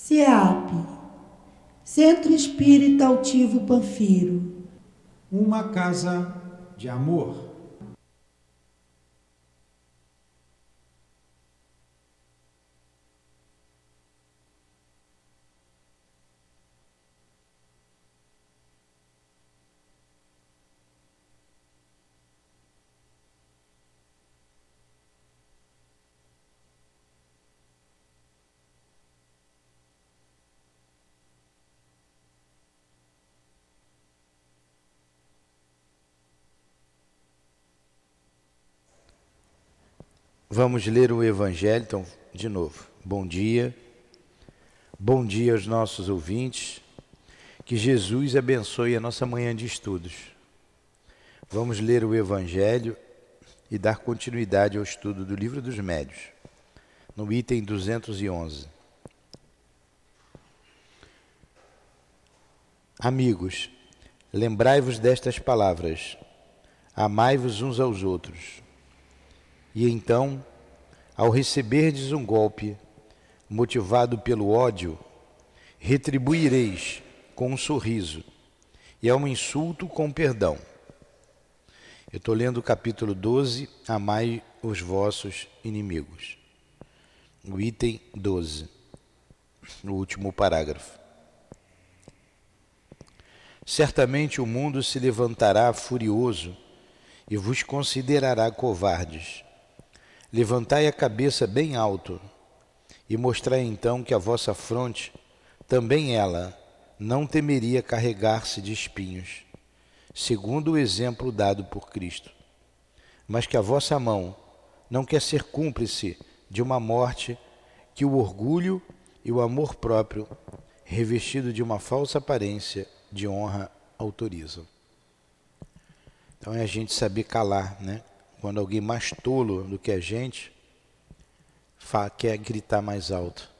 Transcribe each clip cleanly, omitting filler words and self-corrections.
CEAP, Centro Espírita Altivo Panfiro. Uma casa de amor. Vamos ler o Evangelho, então, de novo. Bom dia aos nossos ouvintes, que Jesus abençoe a nossa manhã de estudos. Vamos ler o Evangelho e dar continuidade ao estudo do Livro dos Médiuns, no item 211. Amigos, lembrai-vos destas palavras, amai-vos uns aos outros. E então, ao receberdes um golpe, motivado pelo ódio, retribuireis com um sorriso, e ao insulto com perdão. Eu estou lendo o capítulo 12, amai os vossos inimigos. O item 12, no último parágrafo. Certamente o mundo se levantará furioso e vos considerará covardes. Levantai a cabeça bem alto e mostrai então que a vossa fronte, também ela, não temeria carregar-se de espinhos, segundo o exemplo dado por Cristo. Mas que a vossa mão não quer ser cúmplice de uma morte que o orgulho e o amor próprio, revestido de uma falsa aparência de honra, autorizam. Então é a gente saber calar, né? Quando alguém mais tolo do que a gente quer gritar mais alto.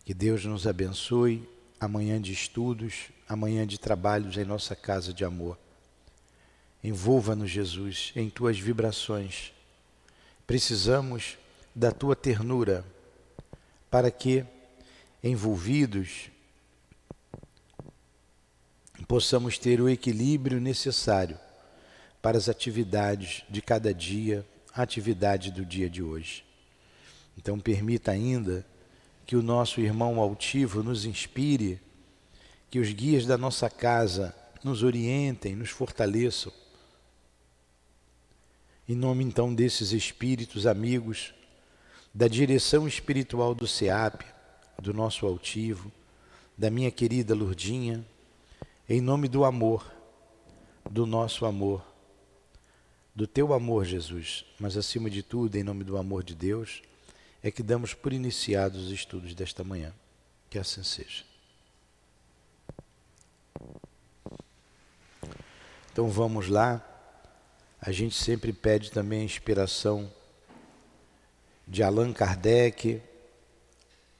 Que Deus nos abençoe, amanhã de estudos, amanhã de trabalhos em nossa casa de amor. Envolva-nos, Jesus, em tuas vibrações. Precisamos da tua ternura para que, envolvidos, possamos ter o equilíbrio necessário para as atividades de cada dia, a atividade do dia de hoje. Então permita ainda que o nosso irmão altivo nos inspire, que os guias da nossa casa nos orientem, nos fortaleçam. Em nome então desses espíritos amigos, da direção espiritual do CEAP, do nosso altivo, da minha querida Lourdinha, em nome do amor, do nosso amor, do teu amor, Jesus, mas acima de tudo, em nome do amor de Deus, é que damos por iniciados os estudos desta manhã. Que assim seja. Então vamos lá. A gente sempre pede também a inspiração de Allan Kardec,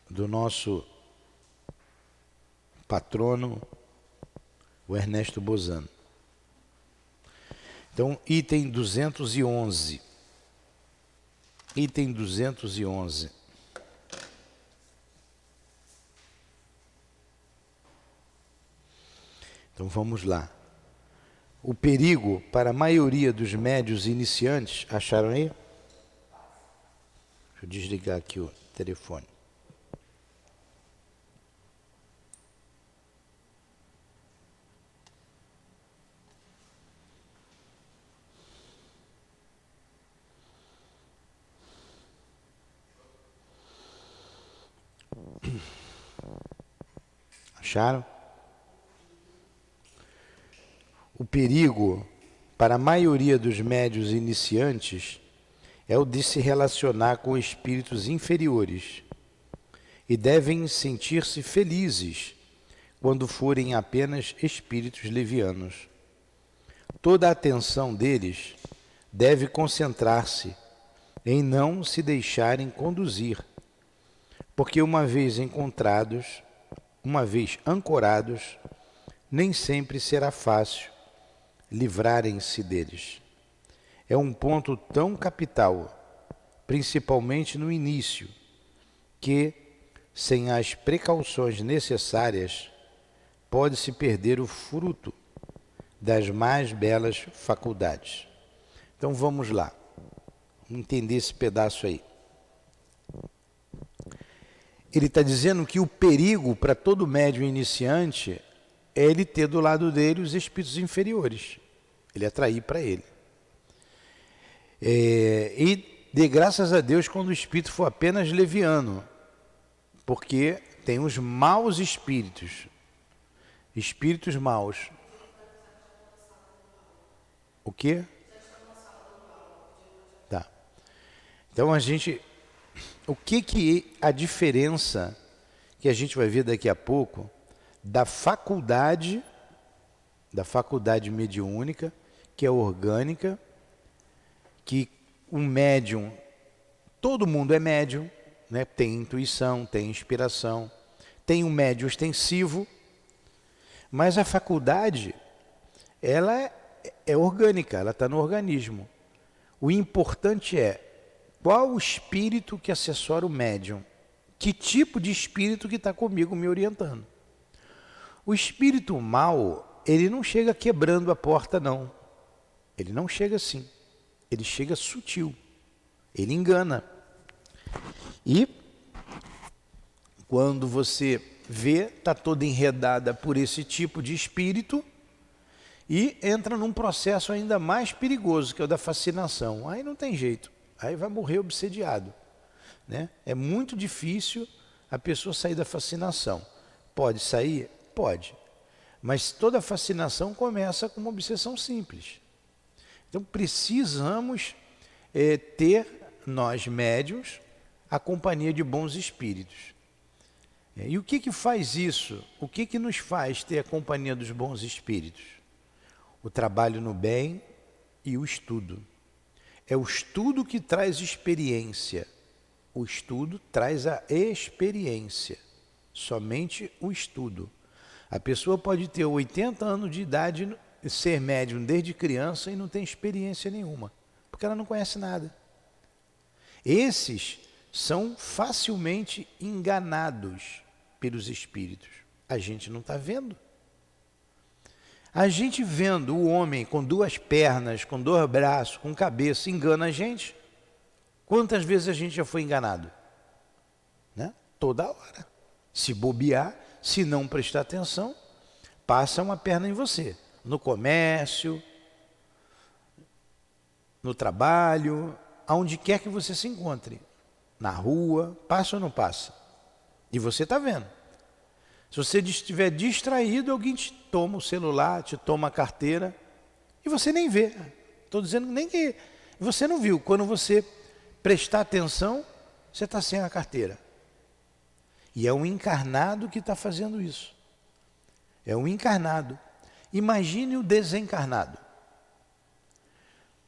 do nosso patrono, o Ernesto Bozano. Então, item 211. Item 211. Então, vamos lá. O perigo para a maioria dos médiuns iniciantes, acharam aí? Deixa eu desligar aqui o telefone. Acharam? O perigo para a maioria dos médiuns iniciantes é o de se relacionar com espíritos inferiores e devem sentir-se felizes quando forem apenas espíritos levianos. Toda a atenção deles deve concentrar-se em não se deixarem conduzir, porque uma vez ancorados, nem sempre será fácil livrarem-se deles. É um ponto tão capital, principalmente no início, que, sem as precauções necessárias, pode-se perder o fruto das mais belas faculdades. Então vamos lá, vamos entender esse pedaço aí. Ele está dizendo que o perigo para todo médium iniciante é ele ter do lado dele os espíritos inferiores, ele atrair para ele. E dê graças a Deus quando o espírito for apenas leviano, porque tem os maus espíritos, espíritos maus. O quê? Tá. Então o que a diferença que a gente vai ver daqui a pouco da faculdade mediúnica, que é orgânica, que um médium, todo mundo é médium, né? Tem intuição, tem inspiração, tem um médium ostensivo, mas a faculdade, ela é orgânica, ela está no organismo. O importante é qual o espírito que assessora o médium, que tipo de espírito que está comigo me orientando. O espírito mau, ele não chega quebrando a porta, não. Ele não chega assim. Ele chega sutil. Ele engana. E quando você vê, está toda enredada por esse tipo de espírito e entra num processo ainda mais perigoso, que é o da fascinação. Aí não tem jeito. Aí vai morrer obsediado, né? É muito difícil a pessoa sair da fascinação. Pode sair? Pode. Mas toda fascinação começa com uma obsessão simples. Então precisamos ter, nós médiuns, a companhia de bons espíritos. E o que faz isso? O que nos faz ter a companhia dos bons espíritos? O trabalho no bem e o estudo. É o estudo que traz experiência. O estudo traz a experiência. Somente o estudo. A pessoa pode ter 80 anos de idade, ser médium desde criança e não tem experiência nenhuma, porque ela não conhece nada. Esses são facilmente enganados pelos espíritos. A gente não está vendo. A gente vendo o homem com 2 pernas, com 2 braços, com cabeça, engana a gente. Quantas vezes a gente já foi enganado? Né? Toda hora. Se bobear, se não prestar atenção, passa uma perna em você. No comércio, no trabalho, aonde quer que você se encontre. Na rua, passa ou não passa? E você está vendo. Se você estiver distraído, alguém te toma o celular, te toma a carteira e você nem vê. Estou dizendo nem que você não viu. Quando você prestar atenção, você está sem a carteira. E é um encarnado que está fazendo isso. É um encarnado. Imagine o desencarnado.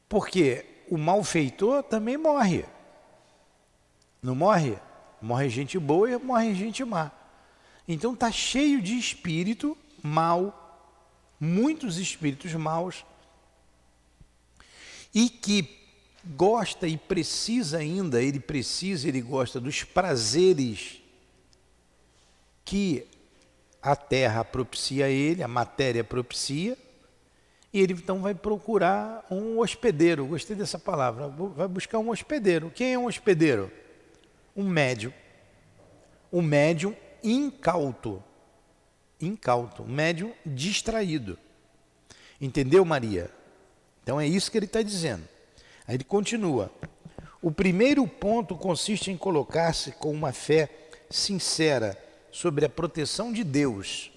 Porque o malfeitor também morre. Não morre? Morre gente boa e morre gente má. Então está cheio de espírito mau, muitos espíritos maus, e que gosta e precisa ainda, ele gosta dos prazeres que a terra propicia a ele, a matéria propicia, e ele então vai procurar um hospedeiro. Gostei dessa palavra, vai buscar um hospedeiro. Quem é um hospedeiro? Um médium. Um médium incauto, um médium distraído. Entendeu, Maria? Então é isso que ele está dizendo. Aí ele continua. O primeiro ponto consiste em colocar-se com uma fé sincera sobre a proteção de Deus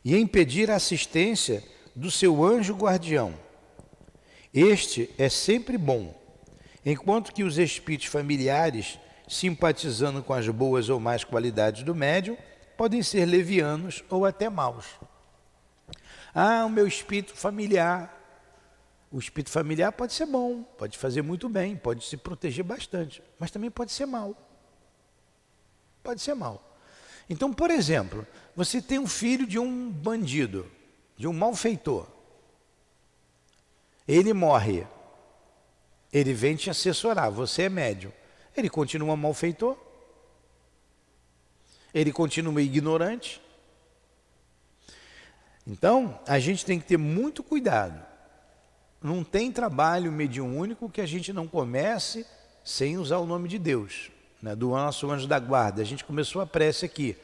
e em pedir a assistência do seu anjo guardião. Este é sempre bom, enquanto que os espíritos familiares, simpatizando com as boas ou más qualidades do médium, podem ser levianos ou até maus. O meu espírito familiar. O espírito familiar pode ser bom, pode fazer muito bem, pode se proteger bastante, mas também pode ser mau. Pode ser mau. Então, por exemplo, você tem um filho de um bandido, de um malfeitor. Ele morre. Ele vem te assessorar, você é médium. Ele continua malfeitor? ele continua ignorante. Então, a gente tem que ter muito cuidado. Não tem trabalho mediúnico que a gente não comece sem usar o nome de Deus, né? Do nosso anjo da guarda. A gente começou a prece aqui.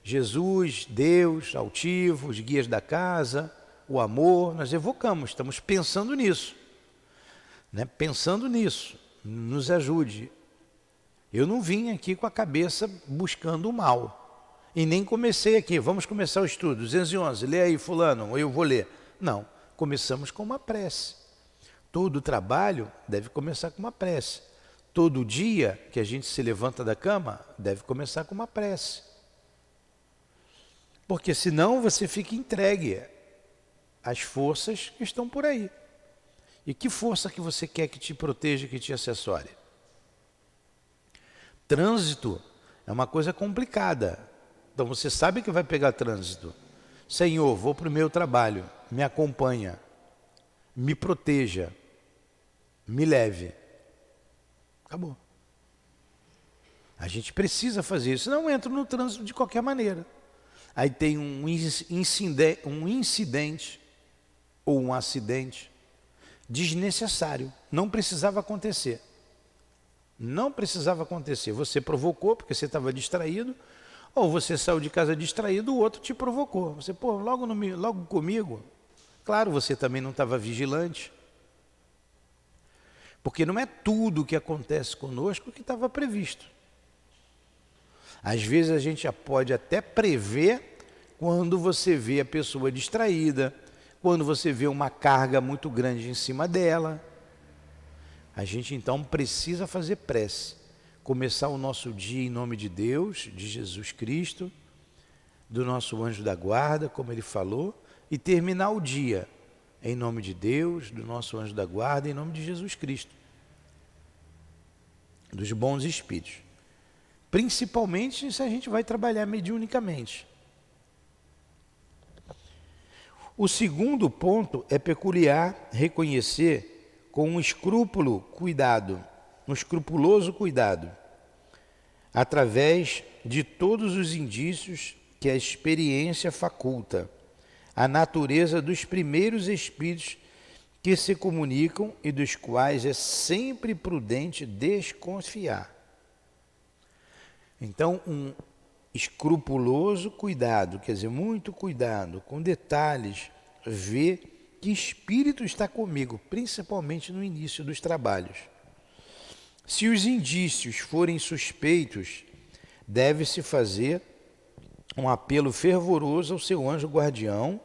Jesus, Deus, altivo, os guias da casa, o amor, nós evocamos, estamos pensando nisso, né? Pensando nisso, nos ajude. Eu não vim aqui com a cabeça buscando o mal, e nem comecei aqui, vamos começar o estudo, 211, lê aí fulano, ou eu vou ler. Não, começamos com uma prece. Todo trabalho deve começar com uma prece. Todo dia que a gente se levanta da cama, deve começar com uma prece. Porque senão você fica entregue às forças que estão por aí. E que força que você quer que te proteja, que te assessore? Trânsito é uma coisa complicada. Então você sabe que vai pegar trânsito. Senhor, vou para o meu trabalho, me acompanha, me proteja, me leve. Acabou. A gente precisa fazer isso, senão eu entro no trânsito de qualquer maneira. Aí tem um incidente ou um acidente desnecessário. Não precisava acontecer. Não precisava acontecer. Você provocou porque você estava distraído, ou você saiu de casa distraído, o outro te provocou. Você, logo comigo. Claro, você também não estava vigilante. Porque não é tudo que acontece conosco que estava previsto. Às vezes a gente já pode até prever quando você vê a pessoa distraída, quando você vê uma carga muito grande em cima dela. A gente então precisa fazer prece, começar o nosso dia em nome de Deus, de Jesus Cristo, do nosso anjo da guarda, como ele falou, e terminar o dia em nome de Deus, do nosso anjo da guarda, em nome de Jesus Cristo, dos bons espíritos. Principalmente se a gente vai trabalhar mediunicamente. O segundo ponto é peculiar reconhecer com um escrupuloso cuidado, através de todos os indícios que a experiência faculta, a natureza dos primeiros espíritos que se comunicam e dos quais é sempre prudente desconfiar. Então, um escrupuloso cuidado, quer dizer, muito cuidado, com detalhes, ver que espírito está comigo, principalmente no início dos trabalhos. Se os indícios forem suspeitos, deve-se fazer um apelo fervoroso ao seu anjo guardião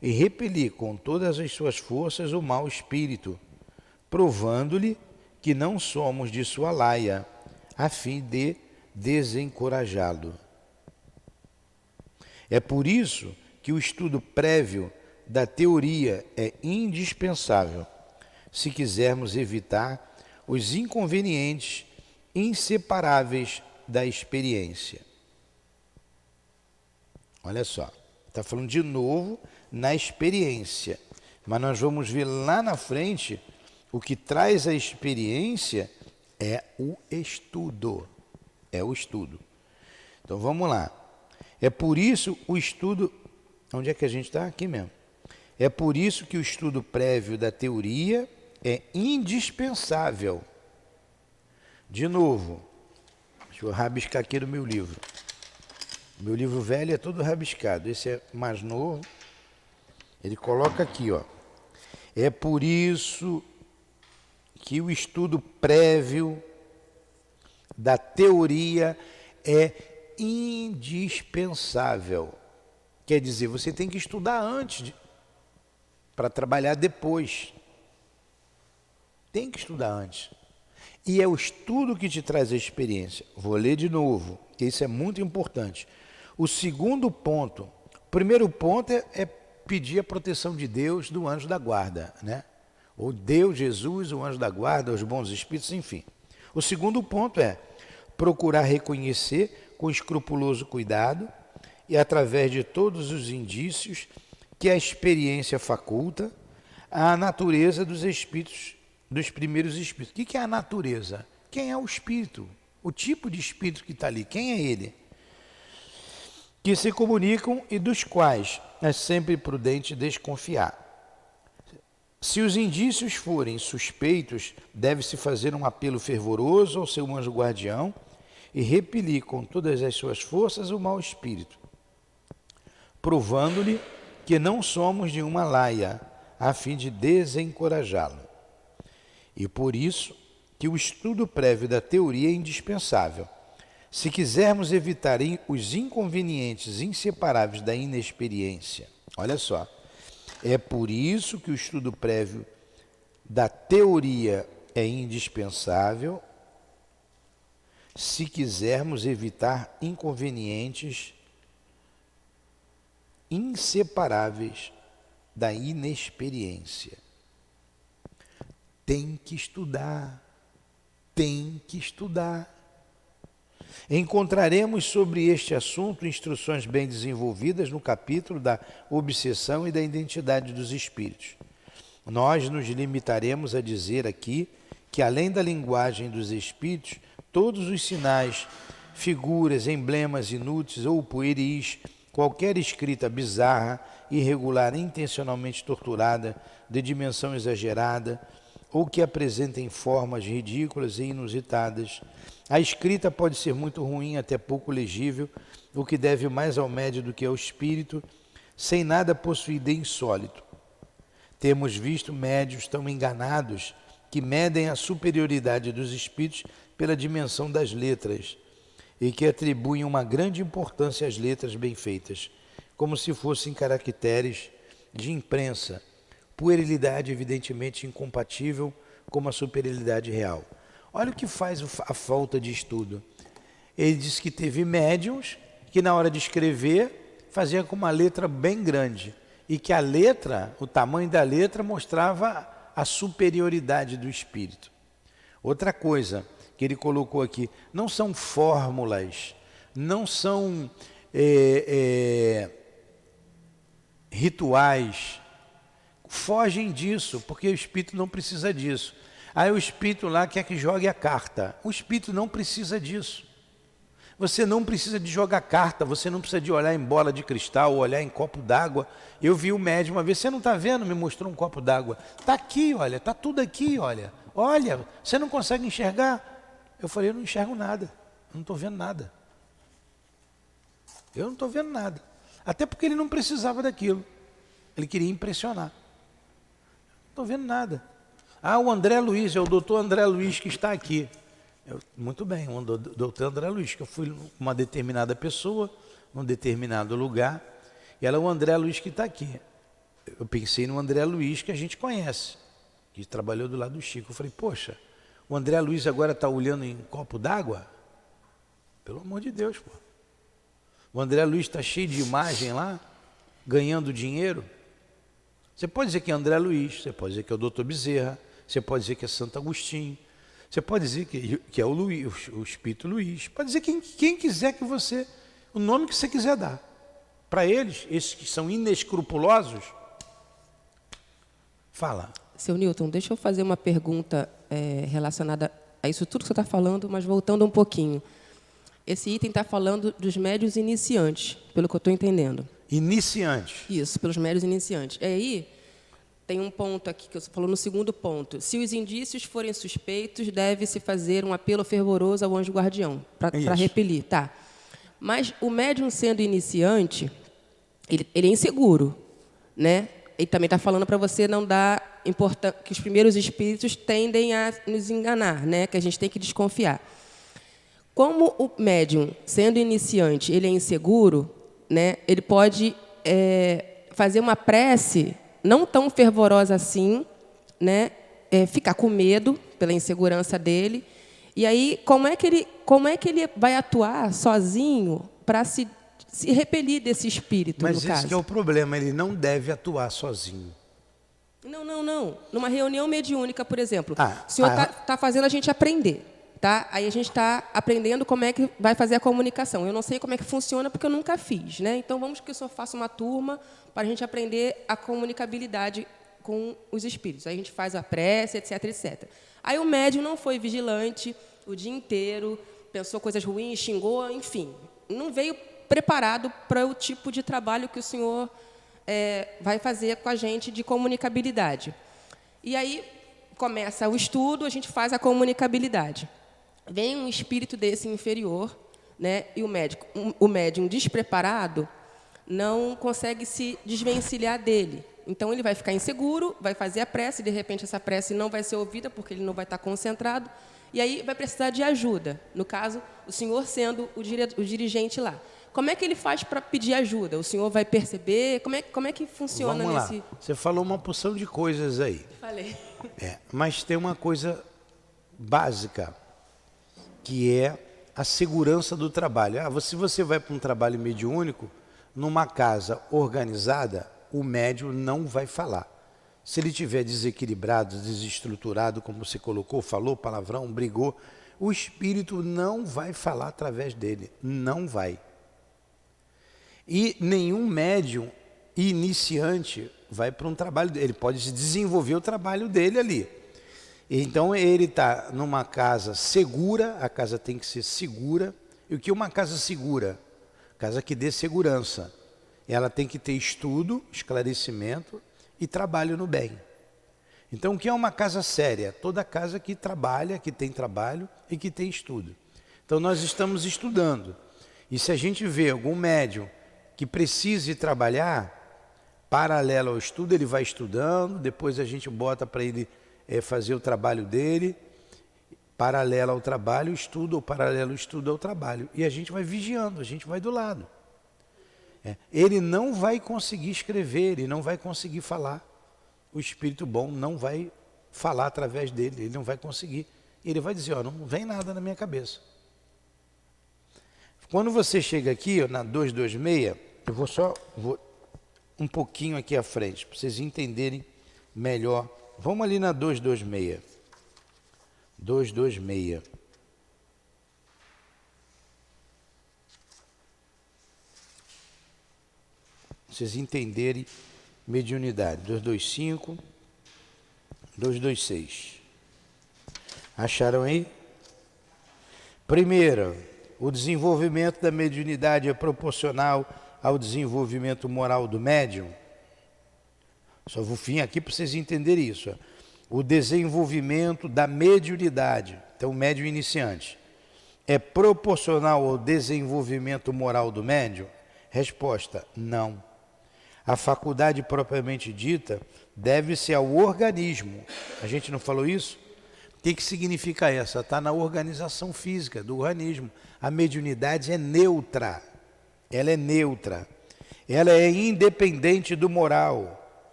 e repelir com todas as suas forças o mau espírito, provando-lhe que não somos de sua laia, a fim de desencorajá-lo. É por isso que o estudo prévio da teoria é indispensável, se quisermos evitar os inconvenientes inseparáveis da experiência. Olha só, está falando de novo na experiência, mas nós vamos ver lá na frente o que traz a experiência é o estudo. É o estudo. Então vamos lá. É por isso o estudo. Onde é que a gente está? Aqui mesmo. É por isso que o estudo prévio da teoria é indispensável. De novo, deixa eu rabiscar aqui no meu livro. Meu livro velho é todo rabiscado. Esse é mais novo. Ele coloca aqui, ó. É por isso que o estudo prévio da teoria é indispensável. Quer dizer, você tem que estudar antes para trabalhar depois. Tem que estudar antes. E é o estudo que te traz a experiência. Vou ler de novo, que isso é muito importante. O segundo ponto, o primeiro ponto é pedir a proteção de Deus, do anjo da guarda, né? Ou Deus, Jesus, o anjo da guarda, os bons espíritos, enfim. O segundo ponto é procurar reconhecer com escrupuloso cuidado e através de todos os indícios que a experiência faculta a natureza dos espíritos, dos primeiros espíritos. O que é a natureza? Quem é o espírito? O tipo de espírito que está ali, quem é ele? que se comunicam e dos quais é sempre prudente desconfiar. Se os indícios forem suspeitos, deve-se fazer um apelo fervoroso ao seu anjo guardião e repelir com todas as suas forças o mau espírito, provando-lhe que não somos de uma laia, a fim de desencorajá-lo. E por isso que o estudo prévio da teoria é indispensável. Se quisermos evitar os inconvenientes inseparáveis da inexperiência, olha só, é por isso que o estudo prévio da teoria é indispensável, se quisermos evitar inconvenientes inseparáveis da inexperiência. Tem que estudar, tem que estudar. Encontraremos sobre este assunto instruções bem desenvolvidas no capítulo da obsessão e da identidade dos espíritos. Nós nos limitaremos a dizer aqui que, além da linguagem dos espíritos, todos os sinais, figuras, emblemas inúteis ou pueris, qualquer escrita bizarra, irregular, intencionalmente torturada, de dimensão exagerada, ou que apresentem formas ridículas e inusitadas. A escrita pode ser muito ruim, até pouco legível, o que deve mais ao médium do que ao espírito, sem nada possuir de insólito. Temos visto médiuns tão enganados que medem a superioridade dos espíritos pela dimensão das letras e que atribuem uma grande importância às letras bem feitas, como se fossem caracteres de imprensa, puerilidade evidentemente incompatível com a superioridade real. Olha o que faz a falta de estudo. Ele diz que teve médiuns que na hora de escrever fazia com uma letra bem grande e que a letra, o tamanho da letra mostrava a superioridade do espírito. Outra coisa que ele colocou aqui, não são fórmulas, não são rituais, fogem disso, porque o espírito não precisa disso. Aí o espírito lá quer que jogue a carta. O espírito não precisa disso. Você não precisa de jogar carta, você não precisa de olhar em bola de cristal, olhar em copo d'água. Eu vi o médium uma vez, você não está vendo? Me mostrou um copo d'água. Está aqui, olha, está tudo aqui, olha. Olha, você não consegue enxergar? Eu falei, eu não enxergo nada, eu não estou vendo nada. Eu não estou vendo nada. Até porque ele não precisava daquilo. Ele queria impressionar. Não estou vendo nada. Ah, o André Luiz, é o doutor André Luiz que está aqui. Muito bem, o doutor André Luiz, que eu fui com uma determinada pessoa, num determinado lugar, e ela é o André Luiz que está aqui. Eu pensei no André Luiz que a gente conhece, que trabalhou do lado do Chico. Eu falei, poxa, o André Luiz agora está olhando em copo d'água? Pelo amor de Deus, pô. O André Luiz está cheio de imagem lá, ganhando dinheiro. Você pode dizer que é André Luiz, você pode dizer que é o doutor Bezerra, você pode dizer que é Santo Agostinho, você pode dizer que é o Luiz, o Espírito Luiz, pode dizer quem quiser que você, o nome que você quiser dar. Para eles, esses que são inescrupulosos, fala. Seu Newton, deixa eu fazer uma pergunta relacionada a isso tudo que você está falando, mas voltando um pouquinho. Esse item está falando dos médiuns iniciantes, pelo que eu estou entendendo. Iniciantes. Isso, pelos médiuns iniciantes. E aí, tem um ponto aqui que você falou no segundo ponto. Se os indícios forem suspeitos, deve-se fazer um apelo fervoroso ao anjo guardião, para repelir. Tá. Mas o médium sendo iniciante, ele é inseguro, né? Ele também está falando para você não dar importância, que os primeiros espíritos tendem a nos enganar, né? Que a gente tem que desconfiar. Como o médium, sendo iniciante, ele é inseguro, né? Ele pode fazer uma prece não tão fervorosa assim, né? Ficar com medo pela insegurança dele. E aí, como é que ele vai atuar sozinho para se repelir desse espírito, Mas no esse caso? que é o problema, ele não deve atuar sozinho. Não. Numa reunião mediúnica, por exemplo, o senhor está fazendo a gente aprender. Tá? Aí a gente está aprendendo como é que vai fazer a comunicação. Eu não sei como é que funciona porque eu nunca fiz, né? Então vamos que o senhor faça uma turma para a gente aprender a comunicabilidade com os espíritos. Aí a gente faz a prece, etc, etc. Aí o médium não foi vigilante o dia inteiro, pensou coisas ruins, xingou, enfim. Não veio preparado para o tipo de trabalho que o senhor vai fazer com a gente de comunicabilidade. E aí começa o estudo, a gente faz a comunicabilidade. Vem um espírito desse inferior, né, e o médium despreparado não consegue se desvencilhar dele. Então, ele vai ficar inseguro, vai fazer a prece, de repente essa prece não vai ser ouvida, porque ele não vai estar concentrado, e aí vai precisar de ajuda. No caso, o senhor sendo o dirigente lá. Como é que ele faz para pedir ajuda? O senhor vai perceber? Como é que funciona Vamos nesse... lá. Você falou uma porção de coisas aí. Falei. Mas tem uma coisa básica, que é a segurança do trabalho. Se você vai para um trabalho mediúnico, numa casa organizada, o médium não vai falar. Se ele estiver desequilibrado, desestruturado, como você colocou, falou palavrão, brigou, o espírito não vai falar através dele, não vai. E nenhum médium iniciante vai para um trabalho dele, ele pode desenvolver o trabalho dele ali. Então ele está numa casa segura, a casa tem que ser segura. E o que é uma casa segura? Casa que dê segurança. Ela tem que ter estudo, esclarecimento e trabalho no bem. Então o que é uma casa séria? Toda casa que trabalha, que tem trabalho e que tem estudo. Então nós estamos estudando. E se a gente vê algum médium que precise trabalhar, paralelo ao estudo, ele vai estudando, depois a gente bota para ele fazer o trabalho dele, paralelo ao trabalho, estudo, ou paralelo ao estudo ao trabalho. E a gente vai vigiando, a gente vai do lado. Ele não vai conseguir escrever, ele não vai conseguir falar. O espírito bom não vai falar através dele, ele não vai conseguir. Ele vai dizer, não vem nada na minha cabeça. Quando você chega aqui, na 226, eu vou um pouquinho aqui à frente, para vocês entenderem melhor. Vamos ali na 226. 226. Vocês entenderem mediunidade. 225, 226. Acharam aí? Primeiro, o desenvolvimento da mediunidade é proporcional ao desenvolvimento moral do médium. Só vou fim aqui para vocês entenderem isso. O desenvolvimento da mediunidade, então o médium iniciante, é proporcional ao desenvolvimento moral do médium? Resposta, não. A faculdade propriamente dita deve-se ao organismo. A gente não falou isso? O que significa essa? Está na organização física do organismo. A mediunidade é neutra. Ela é neutra. Ela é independente do moral.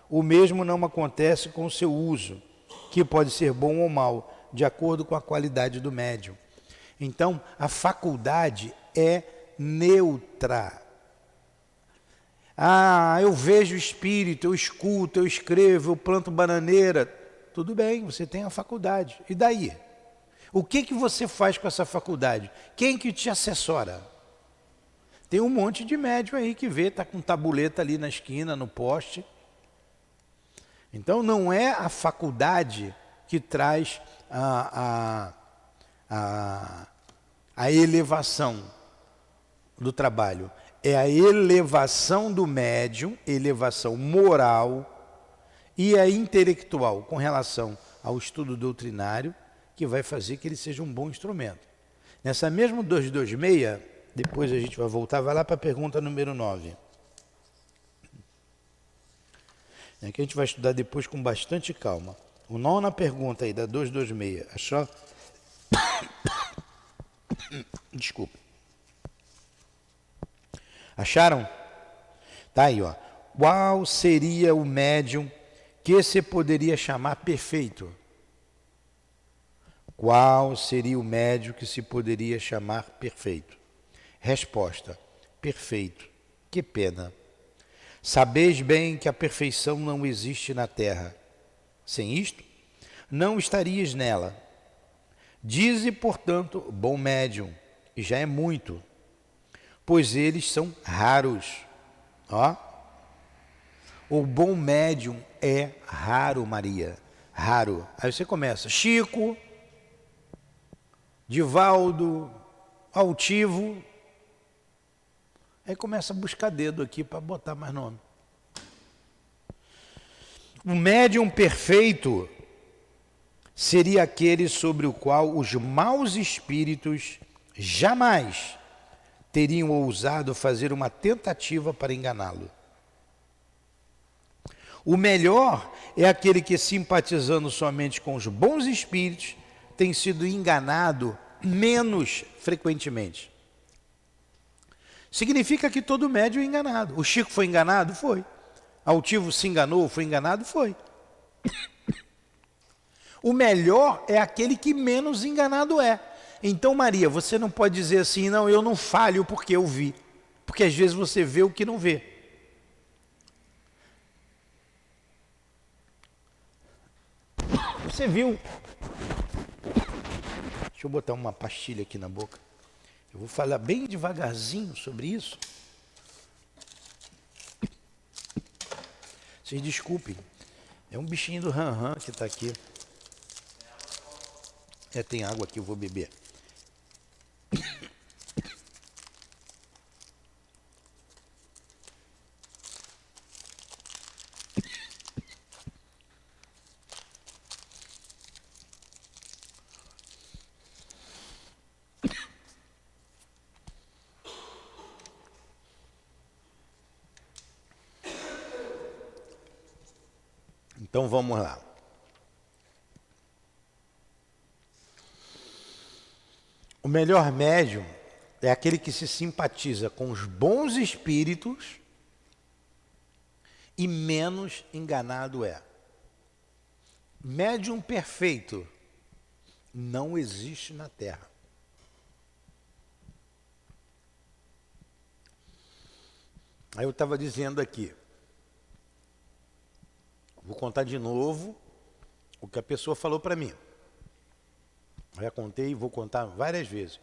O mesmo não acontece com o seu uso, que pode ser bom ou mal, de acordo com a qualidade do médium. Então, a faculdade é neutra. Eu vejo o espírito, eu escuto, eu escrevo, eu planto bananeira. Tudo bem, você tem a faculdade. E daí? O que você faz com essa faculdade? Quem que te assessora? Tem um monte de médium aí que vê, está com tabuleta ali na esquina, no poste. Então não é a faculdade que traz a elevação do trabalho. É a elevação do médium, elevação moral e a intelectual com relação ao estudo doutrinário, que vai fazer que ele seja um bom instrumento. Nessa mesma 226, depois a gente vai voltar, vai lá para a pergunta número 9. É que a gente vai estudar depois com bastante calma. O nona pergunta aí da 226, achou? Desculpa. Acharam? Tá aí, ó. Qual seria o médium que se poderia chamar perfeito? Qual seria o médium que se poderia chamar perfeito? Resposta: perfeito. Que pena. Sabeis bem que a perfeição não existe na terra. Sem isto, não estarias nela. Dize, portanto, bom médium, e já é muito, pois eles são raros. Ó, o bom médium é raro, Maria, raro. Aí você começa, Chico, Divaldo, Altivo, Aí começa a buscar dedo aqui para botar mais nome. O médium perfeito seria aquele sobre o qual os maus espíritos jamais teriam ousado fazer uma tentativa para enganá-lo. O melhor é aquele que, simpatizando somente com os bons espíritos, tem sido enganado menos frequentemente. Significa que todo médium é enganado. O Chico foi enganado? Foi. Altivo se enganou? Foi enganado? Foi. O melhor é aquele que menos enganado é. Então, Maria, você não pode dizer assim, não, eu não falho porque eu vi. Porque às vezes você vê o que não vê. Você viu? Deixa eu botar uma pastilha aqui na boca. Eu vou falar bem devagarzinho sobre isso. Vocês desculpem. É um bichinho do ran-ran que está aqui. Tem água aqui, eu vou beber. Então vamos lá. O melhor médium é aquele que se simpatiza com os bons espíritos e menos enganado é. Médium perfeito não existe na Terra. Aí eu estava dizendo aqui, vou contar de novo o que a pessoa falou para mim. Já contei e vou contar várias vezes.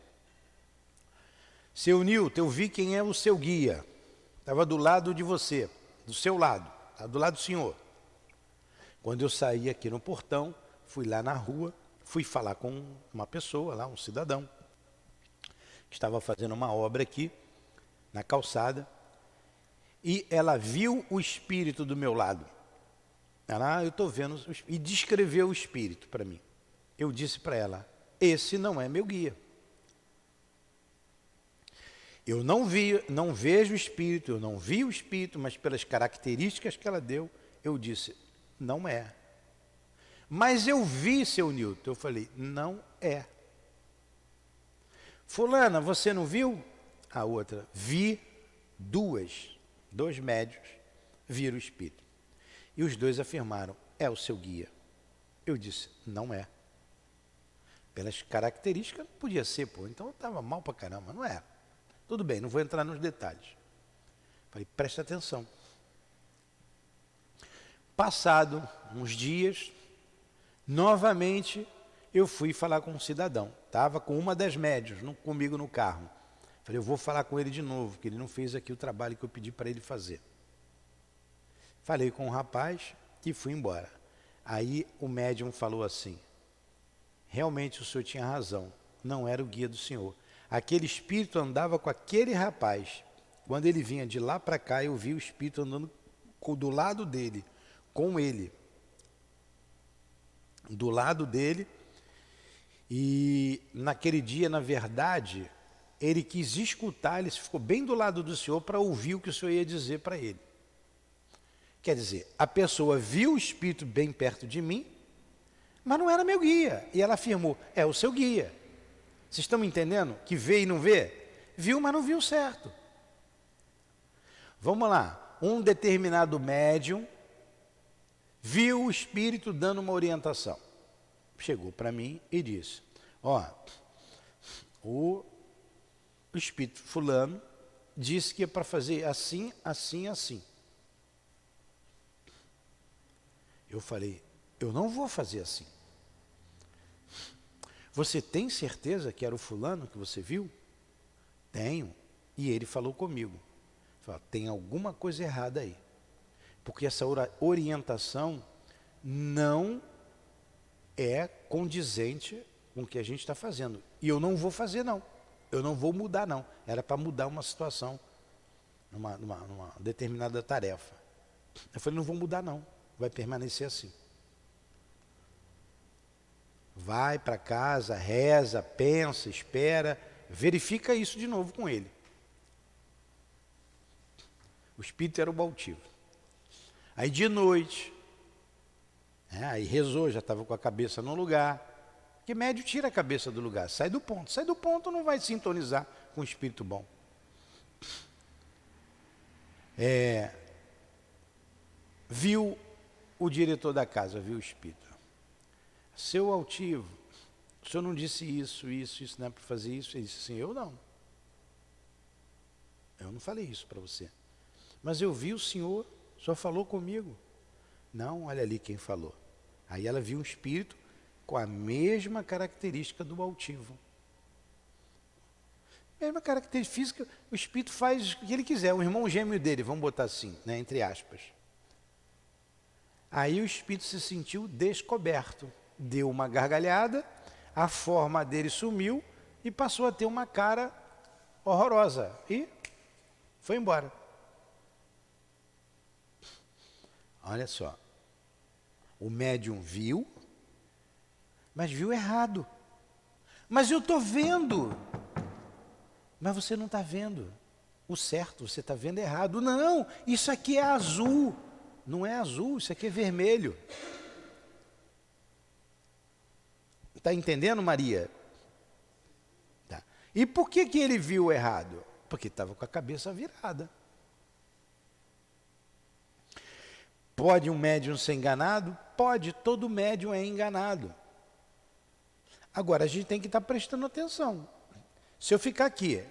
Seu Nilton, eu vi quem é o seu guia. Estava do lado de você, do seu lado, estava do lado do senhor. Quando eu saí aqui no portão, fui lá na rua, fui falar com uma pessoa lá, um cidadão, que estava fazendo uma obra aqui, na calçada, e ela viu o espírito do meu lado. Ela, eu estou vendo, e descreveu o espírito para mim. Eu disse para ela, esse não é meu guia. Eu não vejo o espírito, eu não vi o espírito, mas pelas características que ela deu, eu disse, não é. Mas eu vi, seu Nilton. Eu falei, não é. Fulana, você não viu? A outra, vi dois médios viram o espírito. E os dois afirmaram, é o seu guia. Eu disse, não é. Pelas características, não podia ser, pô. Então eu estava mal pra caramba, não era. Tudo bem, não vou entrar nos detalhes. Falei, presta atenção. Passado uns dias, novamente eu fui falar com um cidadão. Estava com uma das médias comigo no carro. Falei, eu vou falar com ele de novo, porque ele não fez aqui o trabalho que eu pedi para ele fazer. Falei com o rapaz e fui embora. Aí o médium falou assim, realmente o senhor tinha razão, não era o guia do senhor. Aquele espírito andava com aquele rapaz. Quando ele vinha de lá para cá, eu vi o espírito andando do lado dele, com ele. Do lado dele. E naquele dia, na verdade, ele quis escutar, ele ficou bem do lado do senhor para ouvir o que o senhor ia dizer para ele. Quer dizer, a pessoa viu o espírito bem perto de mim, mas não era meu guia. E ela afirmou, é o seu guia. Vocês estão me entendendo? Que vê e não vê? Viu, mas não viu certo. Vamos lá. Um determinado médium viu o espírito dando uma orientação. Chegou para mim e disse, ó, o espírito fulano disse que é para fazer assim, assim, assim. Eu falei, eu não vou fazer assim. Você tem certeza que era o fulano que você viu? Tenho. E ele falou comigo. Falou, tem alguma coisa errada aí. Porque essa orientação não é condizente com o que a gente está fazendo. E eu não vou fazer, não. Eu não vou mudar, não. Era para mudar uma situação numa determinada tarefa. Eu falei, não vou mudar não, vai permanecer assim. Vai para casa, reza, pensa, espera, verifica isso de novo com ele. O espírito era o altivo. Aí de noite, aí rezou, já estava com a cabeça no lugar. Que médio tira a cabeça do lugar, sai do ponto não vai sintonizar com o espírito bom. Viu o diretor da casa, viu o espírito. Seu altivo, o senhor não disse isso não é para fazer isso? Ele disse assim, eu não falei isso para você. Mas eu vi o senhor falou comigo. Não, olha ali quem falou. Aí ela viu um espírito com a mesma característica do altivo. Mesma característica física, o espírito faz o que ele quiser, o irmão gêmeo dele, vamos botar assim, né, entre aspas. Aí o espírito se sentiu descoberto, deu uma gargalhada, a forma dele sumiu e passou a ter uma cara horrorosa e foi embora. Olha só, o médium viu, mas viu errado. Mas eu estou vendo. Mas você não está vendo o certo, você está vendo errado. Não, isso aqui é azul. Não é azul, isso aqui é vermelho. Está entendendo, Maria? Tá. E por que ele viu errado? Porque estava com a cabeça virada. Pode um médium ser enganado? Pode, todo médium é enganado. Agora, a gente tem que estar prestando atenção. Se eu ficar aqui,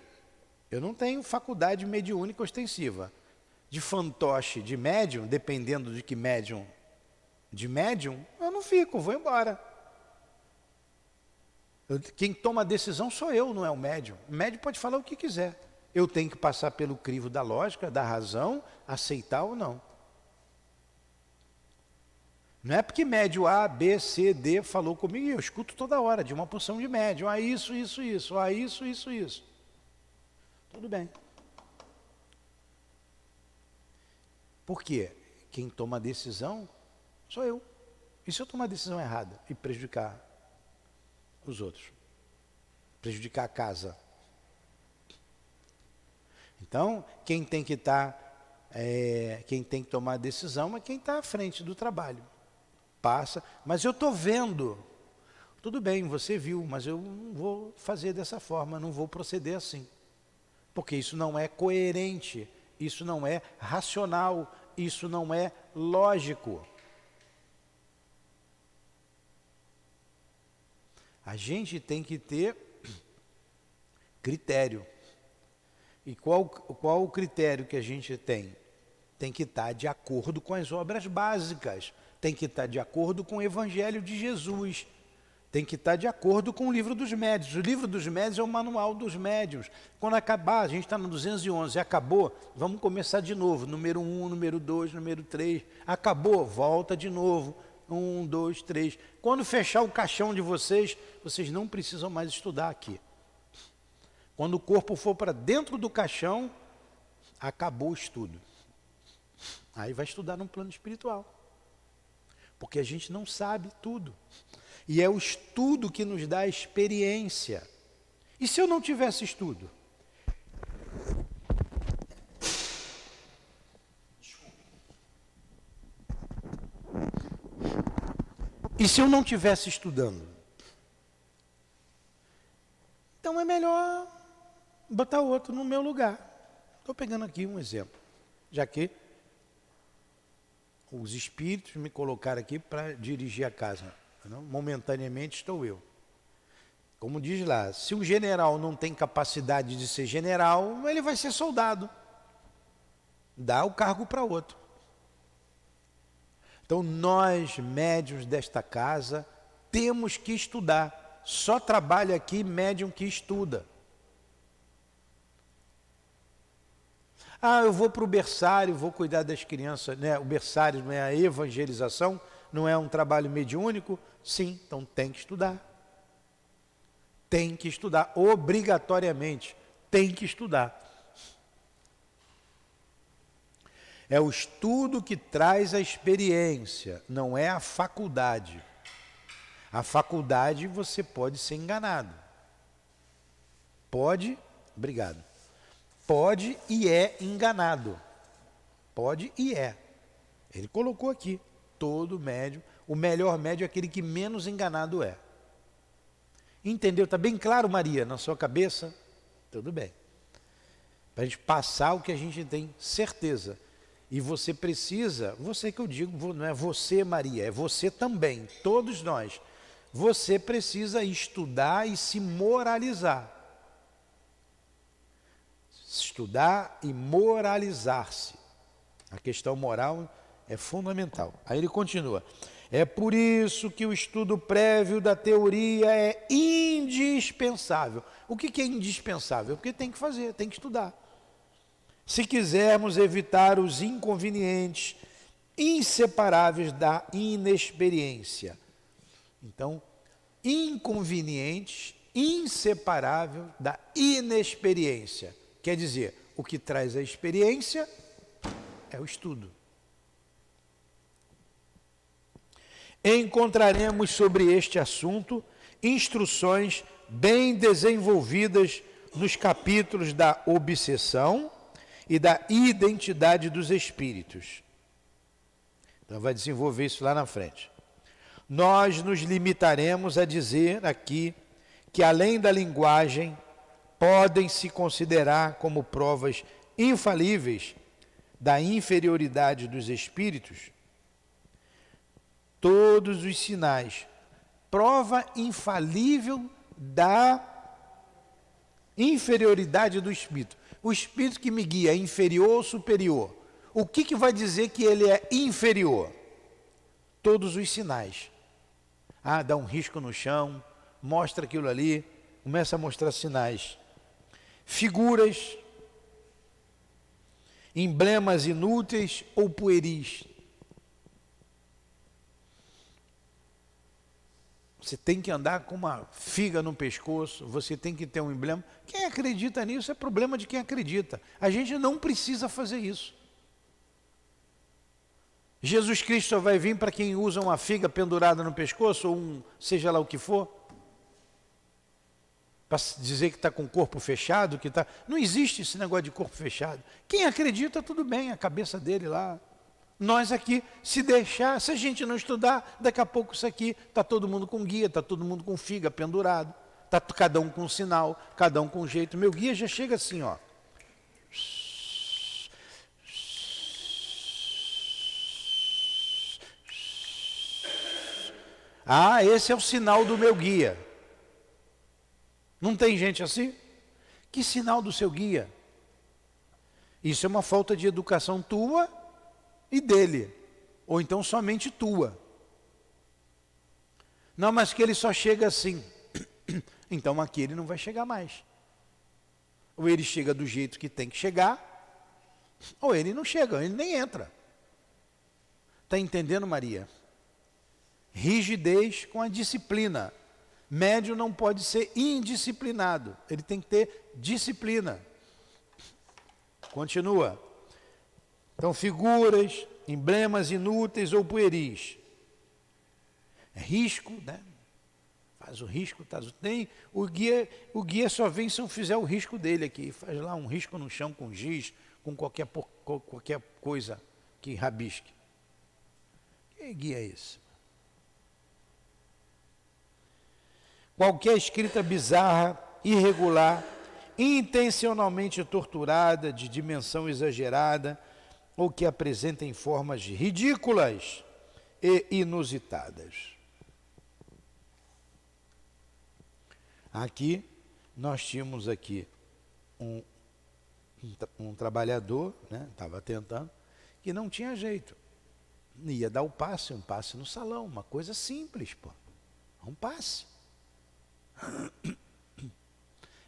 eu não tenho faculdade mediúnica ostensiva. De fantoche, de médium, dependendo de que médium, eu não fico, vou embora. Quem toma a decisão sou eu, não é o médium. O médium pode falar o que quiser. Eu tenho que passar pelo crivo da lógica, da razão, aceitar ou não. Não é porque médium A, B, C, D falou comigo, eu escuto toda hora, de uma porção de médium. Isso. Isso. Tudo bem. Por quê? Quem toma a decisão sou eu. E se eu tomar a decisão errada e prejudicar os outros? Prejudicar a casa? Então, quem tem que tomar a decisão é quem está à frente do trabalho. Passa, mas eu estou vendo. Tudo bem, você viu, mas eu não vou fazer dessa forma, não vou proceder assim. Porque isso não é coerente, isso não é racional, isso não é lógico. A gente tem que ter critério. E qual o critério que a gente tem? Tem que estar de acordo com as obras básicas. Tem que estar de acordo com o Evangelho de Jesus, tem que estar de acordo com o Livro dos Médiuns. O Livro dos Médiuns é o manual dos médiuns. Quando acabar, a gente está no 211, acabou, vamos começar de novo, número 1, número 2, número 3, acabou, volta de novo, 1, 2, 3. Quando fechar o caixão de vocês não precisam mais estudar aqui. Quando o corpo for para dentro do caixão, acabou o estudo. Aí vai estudar no plano espiritual. Porque a gente não sabe tudo. E é o estudo que nos dá a experiência. E se eu não tivesse estudo? E se eu não estivesse estudando? Então é melhor botar outro no meu lugar. Estou pegando aqui um exemplo. Já que os espíritos me colocaram aqui para dirigir a casa. Não? Momentaneamente estou eu. Como diz lá, se o general não tem capacidade de ser general, ele vai ser soldado. Dá o cargo para outro. Então nós, médiuns desta casa, temos que estudar. Só trabalha aqui médium que estuda. Eu vou para o berçário, vou cuidar das crianças, né? O berçário não é a evangelização, não é um trabalho mediúnico? Sim, então tem que estudar. Tem que estudar, obrigatoriamente, tem que estudar. É o estudo que traz a experiência, não é a faculdade. A faculdade você pode ser enganado. Pode, obrigado. Pode e é enganado. Pode e é. Ele colocou aqui, todo médium, o melhor médium é aquele que menos enganado é. Entendeu? Está bem claro, Maria, na sua cabeça? Tudo bem. Para a gente passar o que a gente tem certeza. E você precisa, você que eu digo, não é você, Maria, é você também, todos nós. Você precisa estudar e se moralizar. Estudar e moralizar-se. A questão moral é fundamental. Aí ele continua. É por isso que o estudo prévio da teoria é indispensável. O que é indispensável? Porque tem que fazer, tem que estudar. Se quisermos evitar os inconvenientes inseparáveis da inexperiência. Então, inconvenientes inseparável da inexperiência. Quer dizer, o que traz a experiência é o estudo. Encontraremos sobre este assunto instruções bem desenvolvidas nos capítulos da obsessão e da identidade dos espíritos. Então vai desenvolver isso lá na frente. Nós nos limitaremos a dizer aqui que além da linguagem podem se considerar como provas infalíveis da inferioridade dos espíritos todos os sinais. Prova infalível da inferioridade do espírito. O espírito que me guia é inferior ou superior? O que vai dizer que ele é inferior? Todos os sinais. Ah, dá um risco no chão, mostra aquilo ali, começa a mostrar sinais. Figuras, emblemas inúteis ou pueris. Você tem que andar com uma figa no pescoço, você tem que ter um emblema. Quem acredita nisso é problema de quem acredita. A gente não precisa fazer isso. Jesus Cristo só vai vir para quem usa uma figa pendurada no pescoço, ou seja lá o que for, para dizer que está com o corpo fechado, que está. Não existe esse negócio de corpo fechado. Quem acredita, tudo bem, a cabeça dele lá. Nós aqui, se deixar, se a gente não estudar, daqui a pouco isso aqui, está todo mundo com guia, está todo mundo com figa pendurado, está cada um com um sinal, cada um com um jeito. Meu guia já chega assim, ó. Ah, esse é o sinal do meu guia. Não tem gente assim? Que sinal do seu guia? Isso é uma falta de educação tua e dele, ou então somente tua. Não, mas que ele só chega assim. Então aqui ele não vai chegar mais. Ou ele chega do jeito que tem que chegar, ou ele não chega, ele nem entra. Está entendendo, Maria? Rigidez com a disciplina. Médium não pode ser indisciplinado, ele tem que ter disciplina. Continua. Então, figuras, emblemas inúteis ou pueris. Risco, né? Faz o risco, tem o guia só vem se eu fizer o risco dele aqui. Faz lá um risco no chão com giz, com qualquer coisa que rabisque. Que guia é esse? Qualquer escrita bizarra, irregular, intencionalmente torturada, de dimensão exagerada, ou que apresentem formas ridículas e inusitadas. Aqui, nós tínhamos aqui um trabalhador, né, estava tentando, que não tinha jeito. Ia dar um passe no salão, uma coisa simples, pô. Um passe.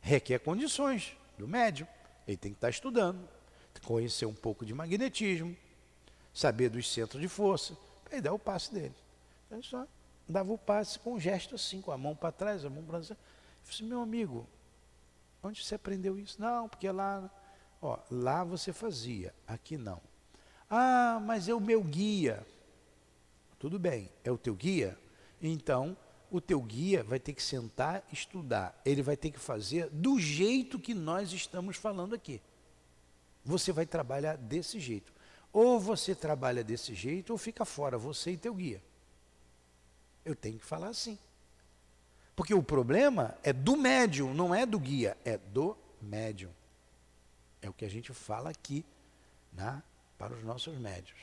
Requer condições do médium. Ele tem que estar estudando, conhecer um pouco de magnetismo, saber dos centros de força, para ele dar o passe dele. Então ele só dava o passe com um gesto assim, com a mão para trás, a mão para trás. Eu falei assim, meu amigo, onde você aprendeu isso? Não, porque lá, ó, lá você fazia, aqui não. Ah, mas é o meu guia. Tudo bem, é o teu guia? Então, o teu guia vai ter que sentar e estudar. Ele vai ter que fazer do jeito que nós estamos falando aqui. Você vai trabalhar desse jeito. Ou você trabalha desse jeito, ou fica fora, você e teu guia. Eu tenho que falar assim. Porque o problema é do médium, não é do guia, é do médium. É o que a gente fala aqui, né, para os nossos médiuns.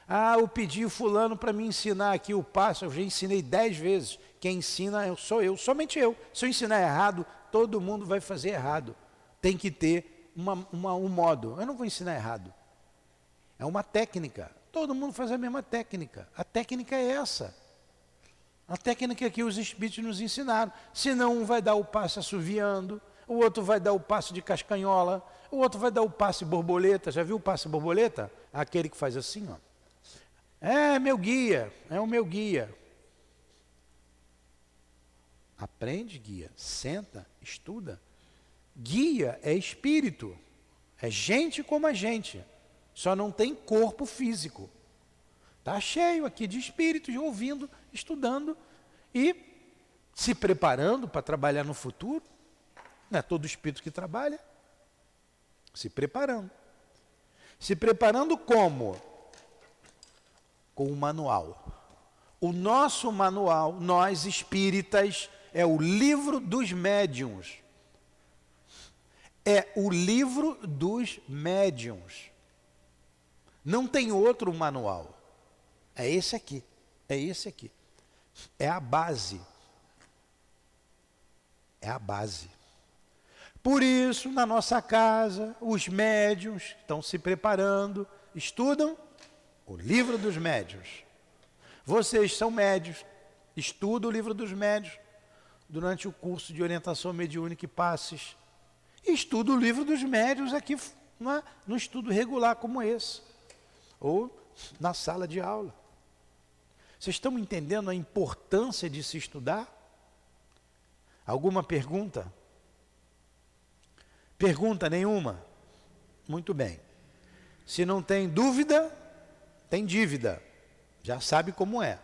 Ah, eu pedi o fulano para me ensinar aqui o passo, eu já ensinei 10 vezes. Quem ensina sou eu, somente eu. Se eu ensinar errado, todo mundo vai fazer errado. Tem que ter um modo. Eu não vou ensinar errado. É uma técnica. Todo mundo faz a mesma técnica. A técnica é essa. A técnica que os espíritos nos ensinaram. Senão um vai dar o passo assoviando, o outro vai dar o passo de cascanhola, o outro vai dar o passe borboleta. Já viu o passe borboleta? Aquele que faz assim, ó. É meu guia, é o meu guia. Aprende, guia. Senta, estuda. Guia é espírito. É gente como a gente. Só não tem corpo físico. Está cheio aqui de espíritos, ouvindo, estudando e se preparando para trabalhar no futuro. Não é todo espírito que trabalha. Se preparando. Se preparando como? Com o manual. O nosso manual, nós espíritas, é o livro dos médiuns. É o livro dos médiuns. Não tem outro manual. É esse aqui. É esse aqui. É a base. É a base. Por isso, na nossa casa, os médiuns estão se preparando, estudam o livro dos médiuns. Vocês são médiuns, estudam o livro dos médiuns durante o curso de orientação mediúnica e passes. E estudam o livro dos médiuns aqui no estudo regular como esse. Ou na sala de aula. Vocês estão entendendo a importância de se estudar? Alguma pergunta? Pergunta nenhuma? Muito bem. Se não tem dúvida, tem dívida. Já sabe como é.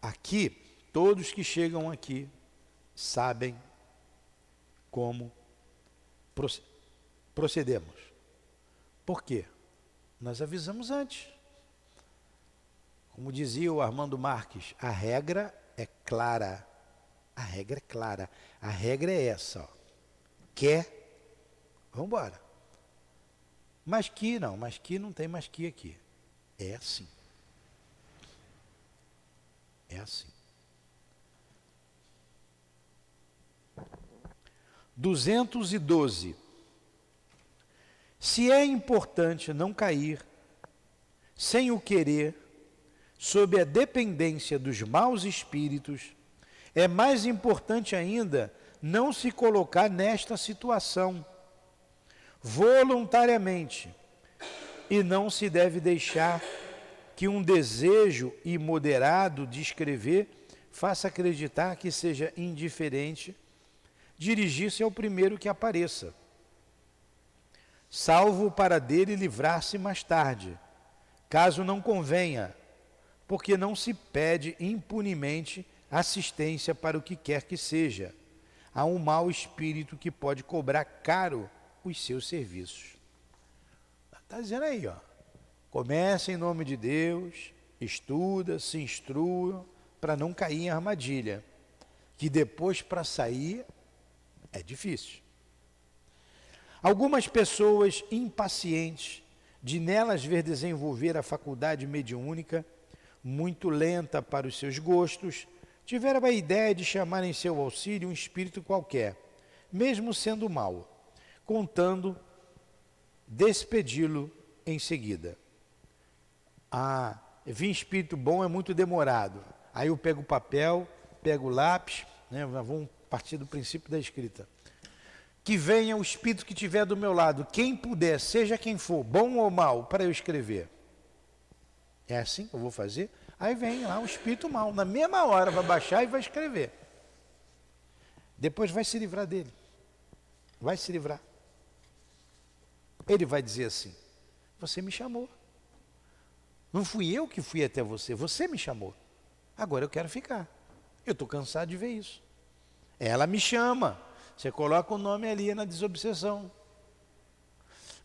Aqui, todos que chegam aqui sabem como procedemos. Por quê? Nós avisamos antes. Como dizia o Armando Marques, a regra é clara. A regra é clara. A regra é essa. Ó. Quer? Vamos embora. Mas que não tem mais que aqui. É assim. É assim. 212. Se é importante não cair, sem o querer, sob a dependência dos maus espíritos, é mais importante ainda não se colocar nesta situação voluntariamente, e não se deve deixar que um desejo imoderado de escrever faça acreditar que seja indiferente dirigir-se ao primeiro que apareça, salvo para dele livrar-se mais tarde, caso não convenha, porque não se pede impunemente assistência para o que quer que seja. Há um mau espírito que pode cobrar caro os seus serviços. Está dizendo aí, ó. Comece em nome de Deus, estuda, se instrua, para não cair em armadilha, que depois para sair é difícil. Algumas pessoas impacientes de nelas ver desenvolver a faculdade mediúnica, muito lenta para os seus gostos, tiveram a ideia de chamar em seu auxílio um espírito qualquer, mesmo sendo mau, contando despedi-lo em seguida. Ah, vir espírito bom é muito demorado. Aí eu pego o papel, pego o lápis, né, vamos partir do princípio da escrita. Que venha o espírito que estiver do meu lado, quem puder, seja quem for, bom ou mal, para eu escrever. É assim que eu vou fazer? Aí vem lá um espírito mau, na mesma hora vai baixar e vai escrever. Depois vai se livrar dele. Vai se livrar. Ele vai dizer assim: você me chamou. Não fui eu que fui até você, você me chamou. Agora eu quero ficar. Eu estou cansado de ver isso. Ela me chama. Você coloca o nome ali na desobsessão.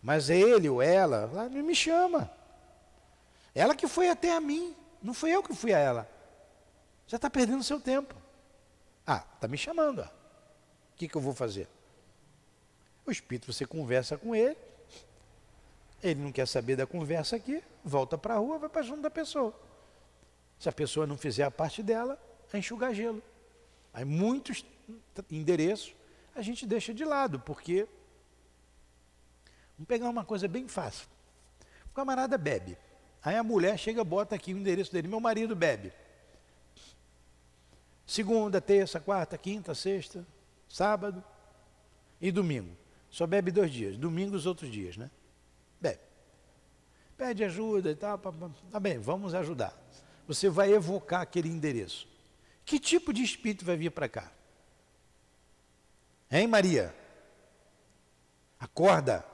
Mas ele ou ela não me chama. Ela que foi até a mim, não fui eu que fui a ela. Já está perdendo seu tempo. Está me chamando. O que eu vou fazer? O espírito, você conversa com ele. Ele não quer saber da conversa aqui, volta para a rua, vai para junto da pessoa. Se a pessoa não fizer a parte dela, é enxugar gelo. Aí muitos endereços a gente deixa de lado, porque... Vamos pegar uma coisa bem fácil. O camarada bebe. Aí a mulher chega, bota aqui o endereço dele. Meu marido bebe. Segunda, terça, quarta, quinta, sexta, sábado e domingo. Só bebe 2 dias. Domingo os outros dias, né? Bebe. Pede ajuda e tal. Tá bem, vamos ajudar. Você vai evocar aquele endereço. Que tipo de espírito vai vir para cá? Hein, Maria? Acorda.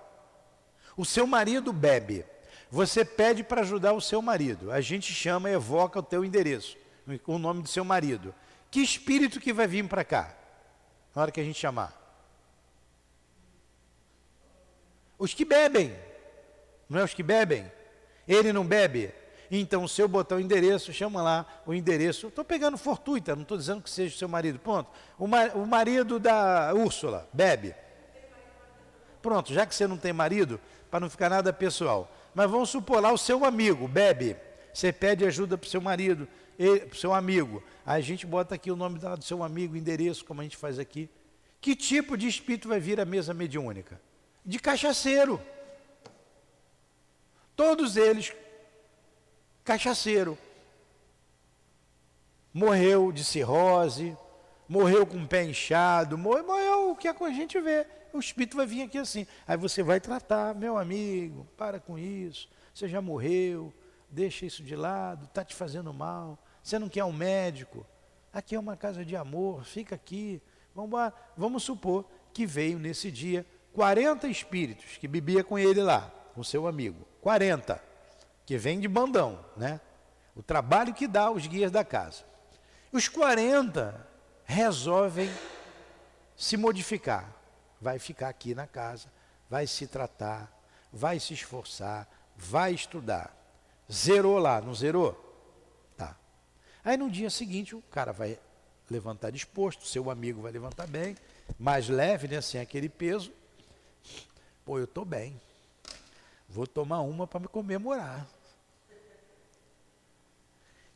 O seu marido bebe. Você pede para ajudar o seu marido. A gente chama, evoca o teu endereço, o nome do seu marido. Que espírito que vai vir para cá? Na hora que a gente chamar. Os que bebem. Não é os que bebem? Ele não bebe? Então, se eu botar o endereço, chama lá o endereço. Estou pegando fortuita, não estou dizendo que seja o seu marido. Pronto. O marido da Úrsula bebe. Pronto, já que você não tem marido, para não ficar nada pessoal. Mas vamos supor lá o seu amigo bebe. Você pede ajuda para o seu marido, para o seu amigo. Aí a gente bota aqui o nome do seu amigo, o endereço, como a gente faz aqui. Que tipo de espírito vai vir à mesa mediúnica? De cachaceiro. Todos eles, cachaceiro. Morreu de cirrose, morreu com o pé inchado, morreu o que a gente vê. O espírito vai vir aqui assim. Aí você vai tratar, meu amigo, para com isso. Você já morreu, deixa isso de lado, está te fazendo mal. Você não quer um médico? Aqui é uma casa de amor, fica aqui. Vamos supor que veio nesse dia 40 espíritos que bebia com ele lá, com seu amigo. 40, que vem de bandão, né? O trabalho que dá os guias da casa. Os 40 resolvem se modificar. Vai ficar aqui na casa, vai se tratar, vai se esforçar, vai estudar. Zerou lá, não zerou? Tá. Aí no dia seguinte o cara vai levantar disposto, seu amigo vai levantar bem, mais leve, né, sem aquele peso. Pô, eu estou bem. Vou tomar uma para me comemorar.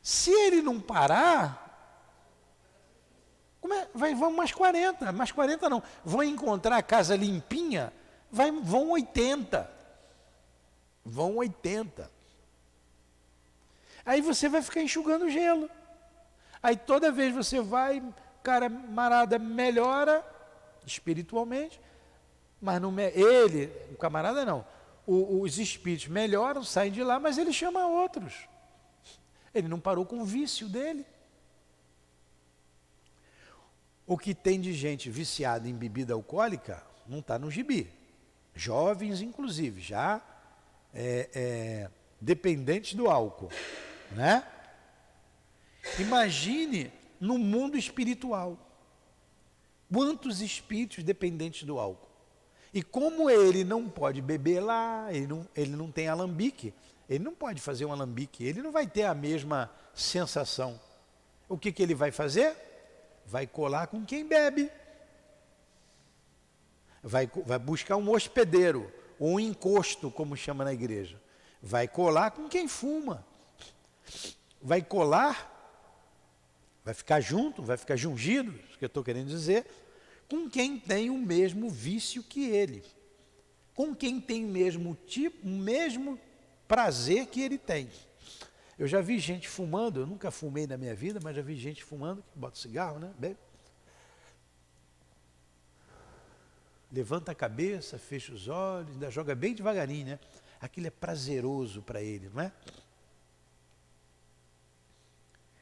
Se ele não parar... vão mais 40 não, vão encontrar a casa limpinha, vão 80. Vão 80. Aí você vai ficar enxugando gelo. Aí toda vez você vai, camarada melhora espiritualmente, mas não, o camarada não, os espíritos melhoram, saem de lá, mas ele chama outros. Ele não parou com o vício dele. O que tem de gente viciada em bebida alcoólica não está no gibi. Jovens, inclusive, já dependentes do álcool, né? Imagine no mundo espiritual quantos espíritos dependentes do álcool. E como ele não pode beber lá, ele não tem alambique, ele não pode fazer um alambique, ele não vai ter a mesma sensação. O que ele vai fazer? Vai colar com quem bebe. Vai buscar um hospedeiro, ou um encosto, como chama na igreja. Vai colar com quem fuma. Vai colar, vai ficar junto, vai ficar jungido, isso que eu estou querendo dizer, com quem tem o mesmo vício que ele. Com quem tem o mesmo prazer que ele tem. Eu já vi gente fumando, eu nunca fumei na minha vida, mas já vi gente fumando, que bota cigarro, né? Bebe. Levanta a cabeça, fecha os olhos, ainda joga bem devagarinho, né? Aquilo é prazeroso para ele, não é?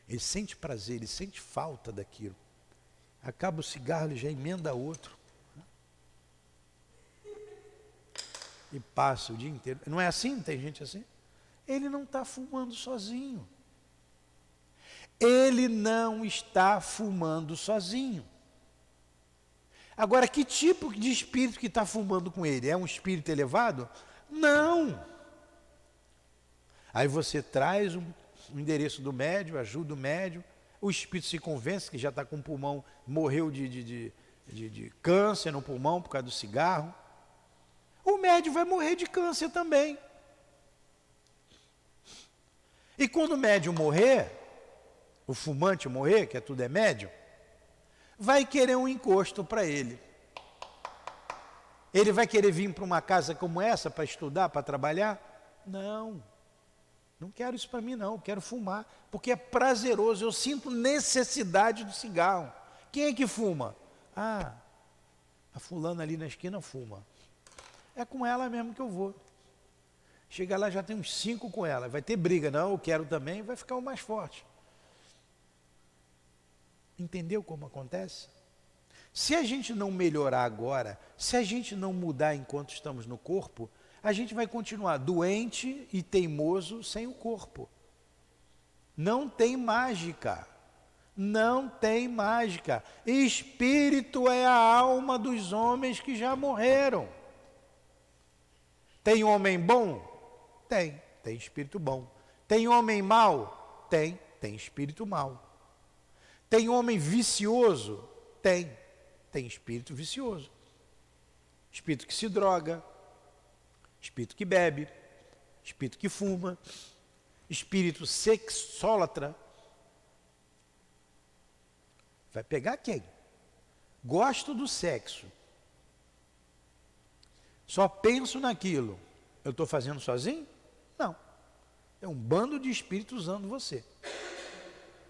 Ele sente prazer, ele sente falta daquilo. Acaba o cigarro, ele já emenda outro. e passa o dia inteiro. Não é assim? Tem gente assim? Ele não está fumando sozinho. Ele não está fumando sozinho. Agora, que tipo de espírito que está fumando com ele? É um espírito elevado? Não. Aí você traz o endereço do médium, ajuda o médium, o espírito se convence que já está com o pulmão, morreu de câncer no pulmão por causa do cigarro. O médium vai morrer de câncer também. E quando o médium morrer, o fumante morrer, que tudo é médium, vai querer um encosto para ele. Ele vai querer vir para uma casa como essa para estudar, para trabalhar? Não. Não quero isso para mim não, quero fumar, porque é prazeroso, eu sinto necessidade do cigarro. Quem é que fuma? Ah, a fulana ali na esquina fuma. É com ela mesmo que eu vou. Chega lá, já tem uns 5 com ela, vai ter briga, não, eu quero também, vai ficar o mais forte. Entendeu como acontece? Se a gente não melhorar agora, se a gente não mudar enquanto estamos no corpo, a gente vai continuar doente e teimoso sem o corpo. Não tem mágica. Não tem mágica. Espírito é a alma dos homens que já morreram. Tem homem bom? Tem espírito bom. Tem homem mau? Tem espírito mau. Tem homem vicioso? Tem espírito vicioso. Espírito que se droga, espírito que bebe, espírito que fuma, espírito sexólatra. Vai pegar quem? Gosto do sexo. Só penso naquilo. Eu estou fazendo sozinho? Não. É um bando de espíritos usando você.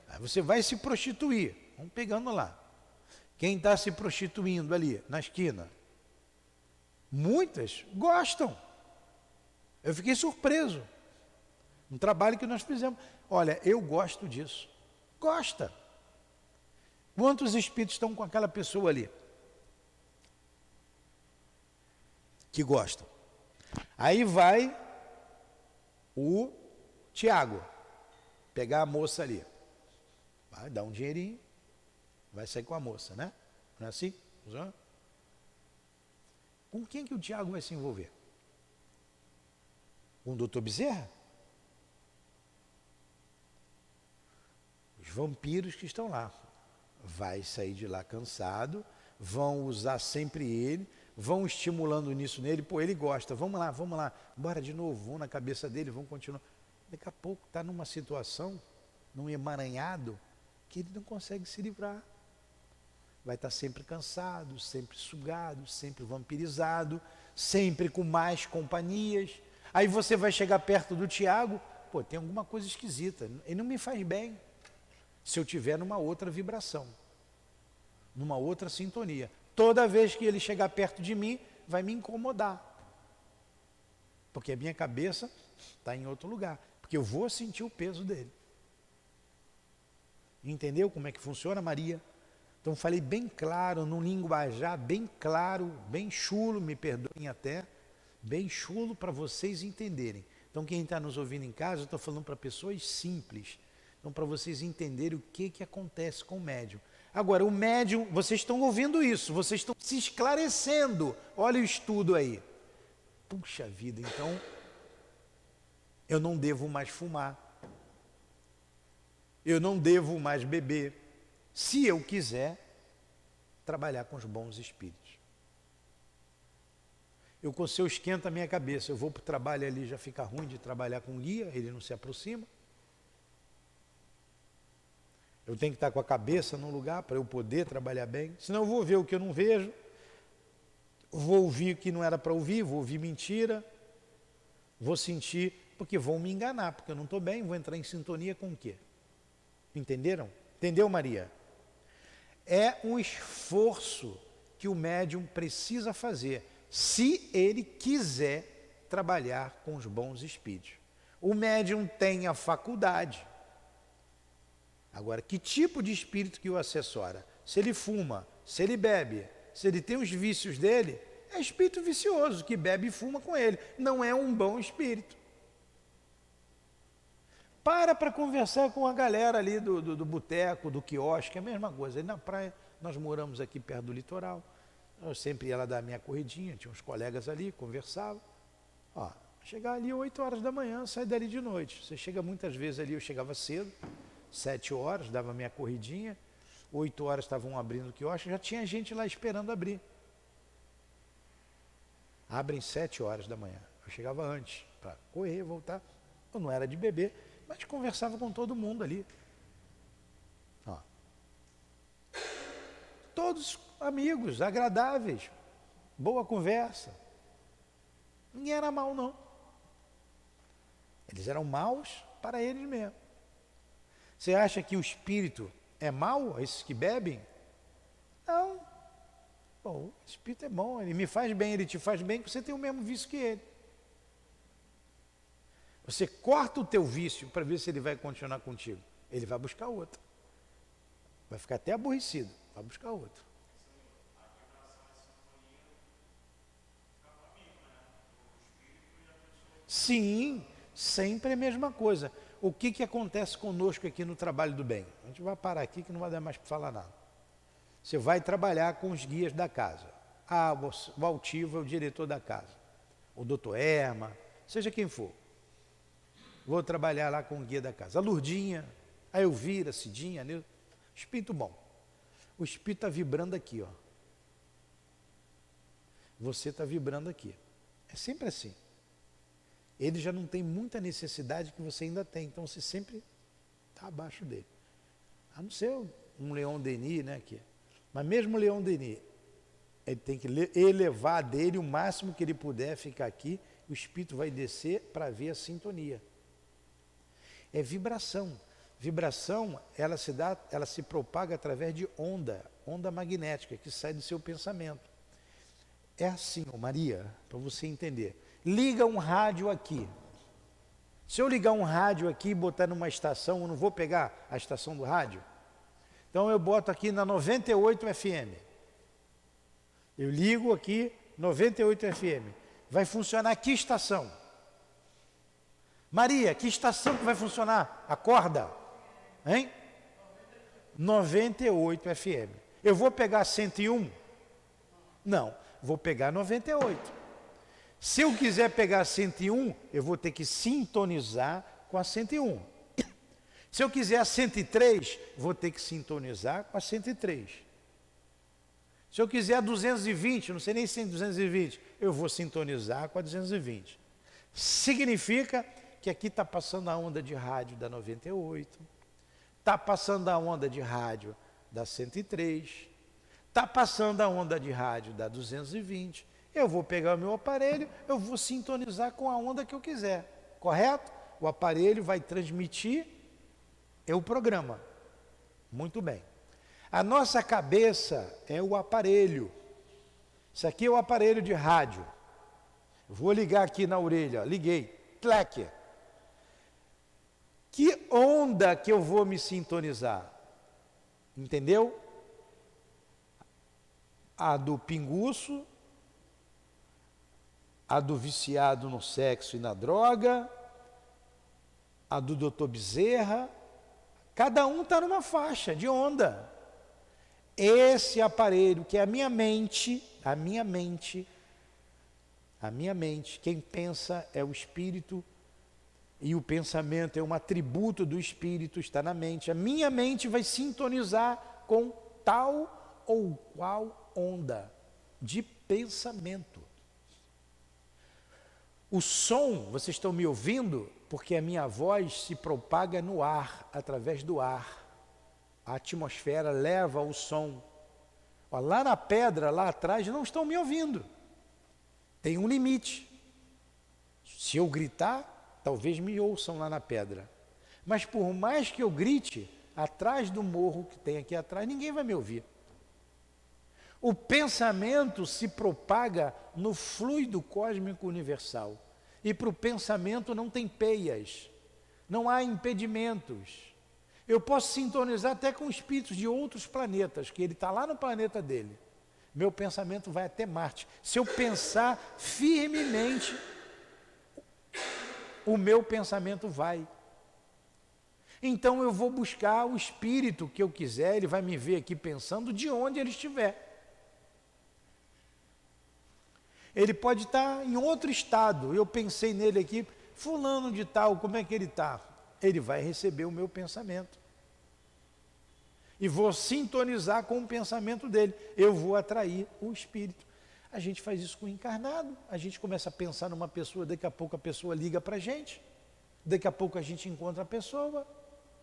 Aí você vai se prostituir. Vamos pegando lá. Quem está se prostituindo ali, na esquina? Muitas gostam. Eu fiquei surpreso. Um trabalho que nós fizemos. Olha, eu gosto disso. Gosta. Quantos espíritos estão com aquela pessoa ali? Que gostam. Aí vai o Tiago pegar a moça ali. Vai dar um dinheirinho, vai sair com a moça, né? Não é assim? Com quem que o Tiago vai se envolver? Com o doutor Bezerra? Os vampiros que estão lá. Vai sair de lá cansado, vão usar sempre ele, vão estimulando nisso nele, pô, ele gosta, vamos lá, bora de novo, vão na cabeça dele, vão continuar. Daqui a pouco está numa situação, num emaranhado, que ele não consegue se livrar. Vai estar sempre cansado, sempre sugado, sempre vampirizado, sempre com mais companhias. Aí você vai chegar perto do Tiago, pô, tem alguma coisa esquisita, ele não me faz bem. Se eu tiver numa outra vibração, numa outra sintonia. Toda vez que ele chegar perto de mim, vai me incomodar. Porque a minha cabeça está em outro lugar. Porque eu vou sentir o peso dele. Entendeu como é que funciona, Maria? Então falei bem claro, num linguajar bem claro, bem chulo, me perdoem até, bem chulo para vocês entenderem. Então quem está nos ouvindo em casa, eu estou falando para pessoas simples. Então para vocês entenderem o que acontece com o médium. Agora, o médium, vocês estão ouvindo isso, vocês estão se esclarecendo. Olha o estudo aí. Puxa vida, então eu não devo mais fumar. Eu não devo mais beber. Se eu quiser trabalhar com os bons espíritos. Se eu esquento a minha cabeça, eu vou para o trabalho ali, já fica ruim de trabalhar com guia, ele não se aproxima. Eu tenho que estar com a cabeça num lugar para eu poder trabalhar bem. Senão eu vou ver o que eu não vejo, vou ouvir o que não era para ouvir, vou ouvir mentira, vou sentir, porque vão me enganar, porque eu não estou bem, vou entrar em sintonia com o quê? Entenderam? Entendeu, Maria? É um esforço que o médium precisa fazer, se ele quiser trabalhar com os bons espíritos. O médium tem a faculdade. Agora, que tipo de espírito que o assessora? Se ele fuma, se ele bebe, se ele tem os vícios dele, É espírito vicioso, que bebe e fuma com ele. Não é um bom espírito. Para conversar com a galera ali do boteco, do quiosque, é a mesma coisa. Aí na praia, nós moramos aqui perto do litoral. Eu sempre ia lá dar a minha corridinha, tinha uns colegas ali, conversava. Ó, chegar ali 8 horas da manhã, sai dali de noite. Você chega muitas vezes ali, eu chegava cedo, 7 horas, dava a minha corridinha, 8 horas estavam abrindo o quiosque, já tinha gente lá esperando abrir. Abrem 7 horas da manhã. Eu chegava antes, para correr, voltar. Eu não era de beber, mas conversava com todo mundo ali. Ó. Todos amigos, agradáveis, boa conversa. Ninguém era mau, não. Eles eram maus para eles mesmos. Você acha que o espírito é mau, esses que bebem? Não. Bom, o espírito é bom, ele me faz bem, ele te faz bem, porque você tem o mesmo vício que ele. Você corta o teu vício para ver se ele vai continuar contigo. Ele vai buscar outro. Vai ficar até aborrecido, vai buscar outro. Sim, sempre a mesma coisa. O que acontece conosco aqui no trabalho do bem? A gente vai parar aqui que não vai dar mais para falar nada. Você vai trabalhar com os guias da casa. Ah, o altivo é o diretor da casa. O doutor Erma, seja quem for. Vou trabalhar lá com o guia da casa. A Lurdinha, a Elvira, a Cidinha, né? Espírito bom. O espírito está vibrando aqui, ó. Você está vibrando aqui. É sempre assim. Ele já não tem muita necessidade que você ainda tem, então você sempre está abaixo dele. A não ser um Leon Denis, né? Aqui. Mas mesmo o Leon Denis, ele tem que elevar dele o máximo que ele puder ficar aqui, o espírito vai descer para ver a sintonia. É vibração. Vibração, ela se propaga através de onda magnética, que sai do seu pensamento. É assim, Maria, para você entender. Liga um rádio aqui. Se eu ligar um rádio aqui e botar numa estação, eu não vou pegar a estação do rádio? Então eu boto aqui na 98 FM. Eu ligo aqui 98 FM. Vai funcionar que estação? Maria, que estação que vai funcionar? Acorda. Hein? 98 FM. Eu vou pegar 101? Não, vou pegar 98. Se eu quiser pegar 101, eu vou ter que sintonizar com a 101. Se eu quiser a 103, vou ter que sintonizar com a 103. Se eu quiser a 220, não sei nem se é 220, eu vou sintonizar com a 220. Significa que aqui está passando a onda de rádio da 98, está passando a onda de rádio da 103, está passando a onda de rádio da 220. Eu vou pegar o meu aparelho, eu vou sintonizar com a onda que eu quiser, correto? O aparelho vai transmitir o programa. Muito bem. A nossa cabeça é o aparelho. Isso aqui é o aparelho de rádio. Vou ligar aqui na orelha, liguei, tlec. Que onda que eu vou me sintonizar? Entendeu? A do pinguço, a do viciado no sexo e na droga, a do doutor Bezerra. Cada um está numa faixa de onda. Esse aparelho que é a minha mente, quem pensa é o espírito, e o pensamento é um atributo do espírito, está na mente. A minha mente vai sintonizar com tal ou qual onda de pensamento. O som, vocês estão me ouvindo? Porque a minha voz se propaga no ar, através do ar. A atmosfera leva o som. Ó, lá na pedra, lá atrás, não estão me ouvindo. Tem um limite. Se eu gritar, talvez me ouçam lá na pedra. Mas por mais que eu grite, atrás do morro que tem aqui atrás, ninguém vai me ouvir. O pensamento se propaga no fluido cósmico universal. E para o pensamento não tem peias, não há impedimentos. Eu posso sintonizar até com espíritos de outros planetas, que ele está lá no planeta dele. Meu pensamento vai até Marte. Se eu pensar firmemente, o meu pensamento vai. Então eu vou buscar o espírito que eu quiser, ele vai me ver aqui pensando de onde ele estiver. Ele pode estar em outro estado, eu pensei nele aqui, fulano de tal, como é que ele está? Ele vai receber o meu pensamento. E vou sintonizar com o pensamento dele, eu vou atrair o espírito. A gente faz isso com o encarnado, a gente começa a pensar numa pessoa, daqui a pouco a pessoa liga para a gente, daqui a pouco a gente encontra a pessoa,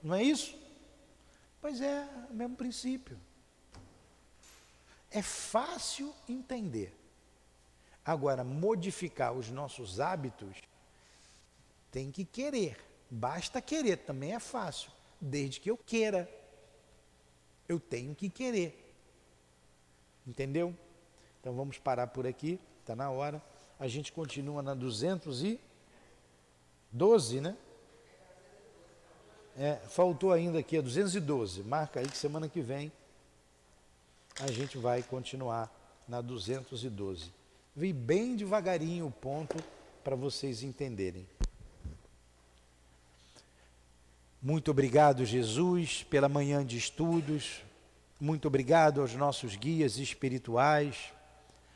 não é isso? Pois é, o mesmo princípio. É fácil entender. Agora, modificar os nossos hábitos, tem que querer. Basta querer, também é fácil, desde que eu queira. Eu tenho que querer. Entendeu? Então vamos parar por aqui, está na hora. A gente continua na 212, né? Faltou ainda aqui a 212. Marca aí que semana que vem a gente vai continuar na 212. Vi bem devagarinho o ponto para vocês entenderem. Muito obrigado, Jesus, pela manhã de estudos. Muito obrigado aos nossos guias espirituais,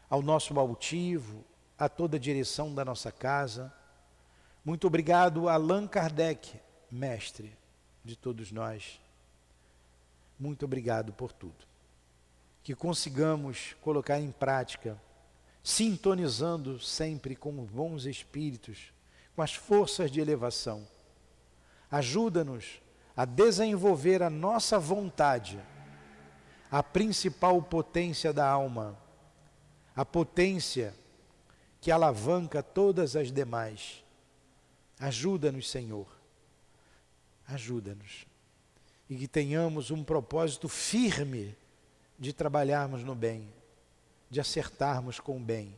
ao nosso altivo, a toda a direção da nossa casa. Muito obrigado a Allan Kardec, mestre de todos nós. Muito obrigado por tudo. Que consigamos colocar em prática, sintonizando sempre com os bons espíritos, com as forças de elevação. Ajuda-nos a desenvolver a nossa vontade, a principal potência da alma, a potência que alavanca todas as demais. Ajuda-nos, Senhor. Ajuda-nos. E que tenhamos um propósito firme de trabalharmos no bem, de acertarmos com o bem,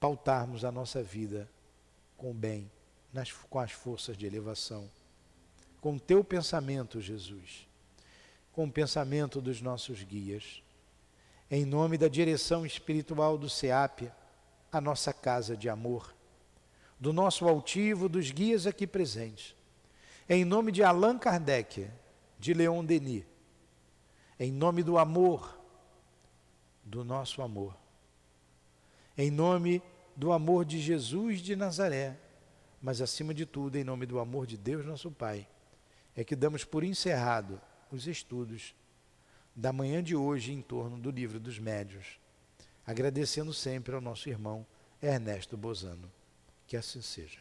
pautarmos a nossa vida com o bem, com as forças de elevação. Com o teu pensamento, Jesus, com o pensamento dos nossos guias, em nome da direção espiritual do SEAP, a nossa casa de amor, do nosso altivo, dos guias aqui presentes, em nome de Allan Kardec, de Leon Denis, em nome do amor, do nosso amor, em nome do amor de Jesus de Nazaré, mas acima de tudo, em nome do amor de Deus nosso Pai, é que damos por encerrado os estudos da manhã de hoje em torno do Livro dos Médiuns, agradecendo sempre ao nosso irmão Ernesto Bozano. Que assim seja.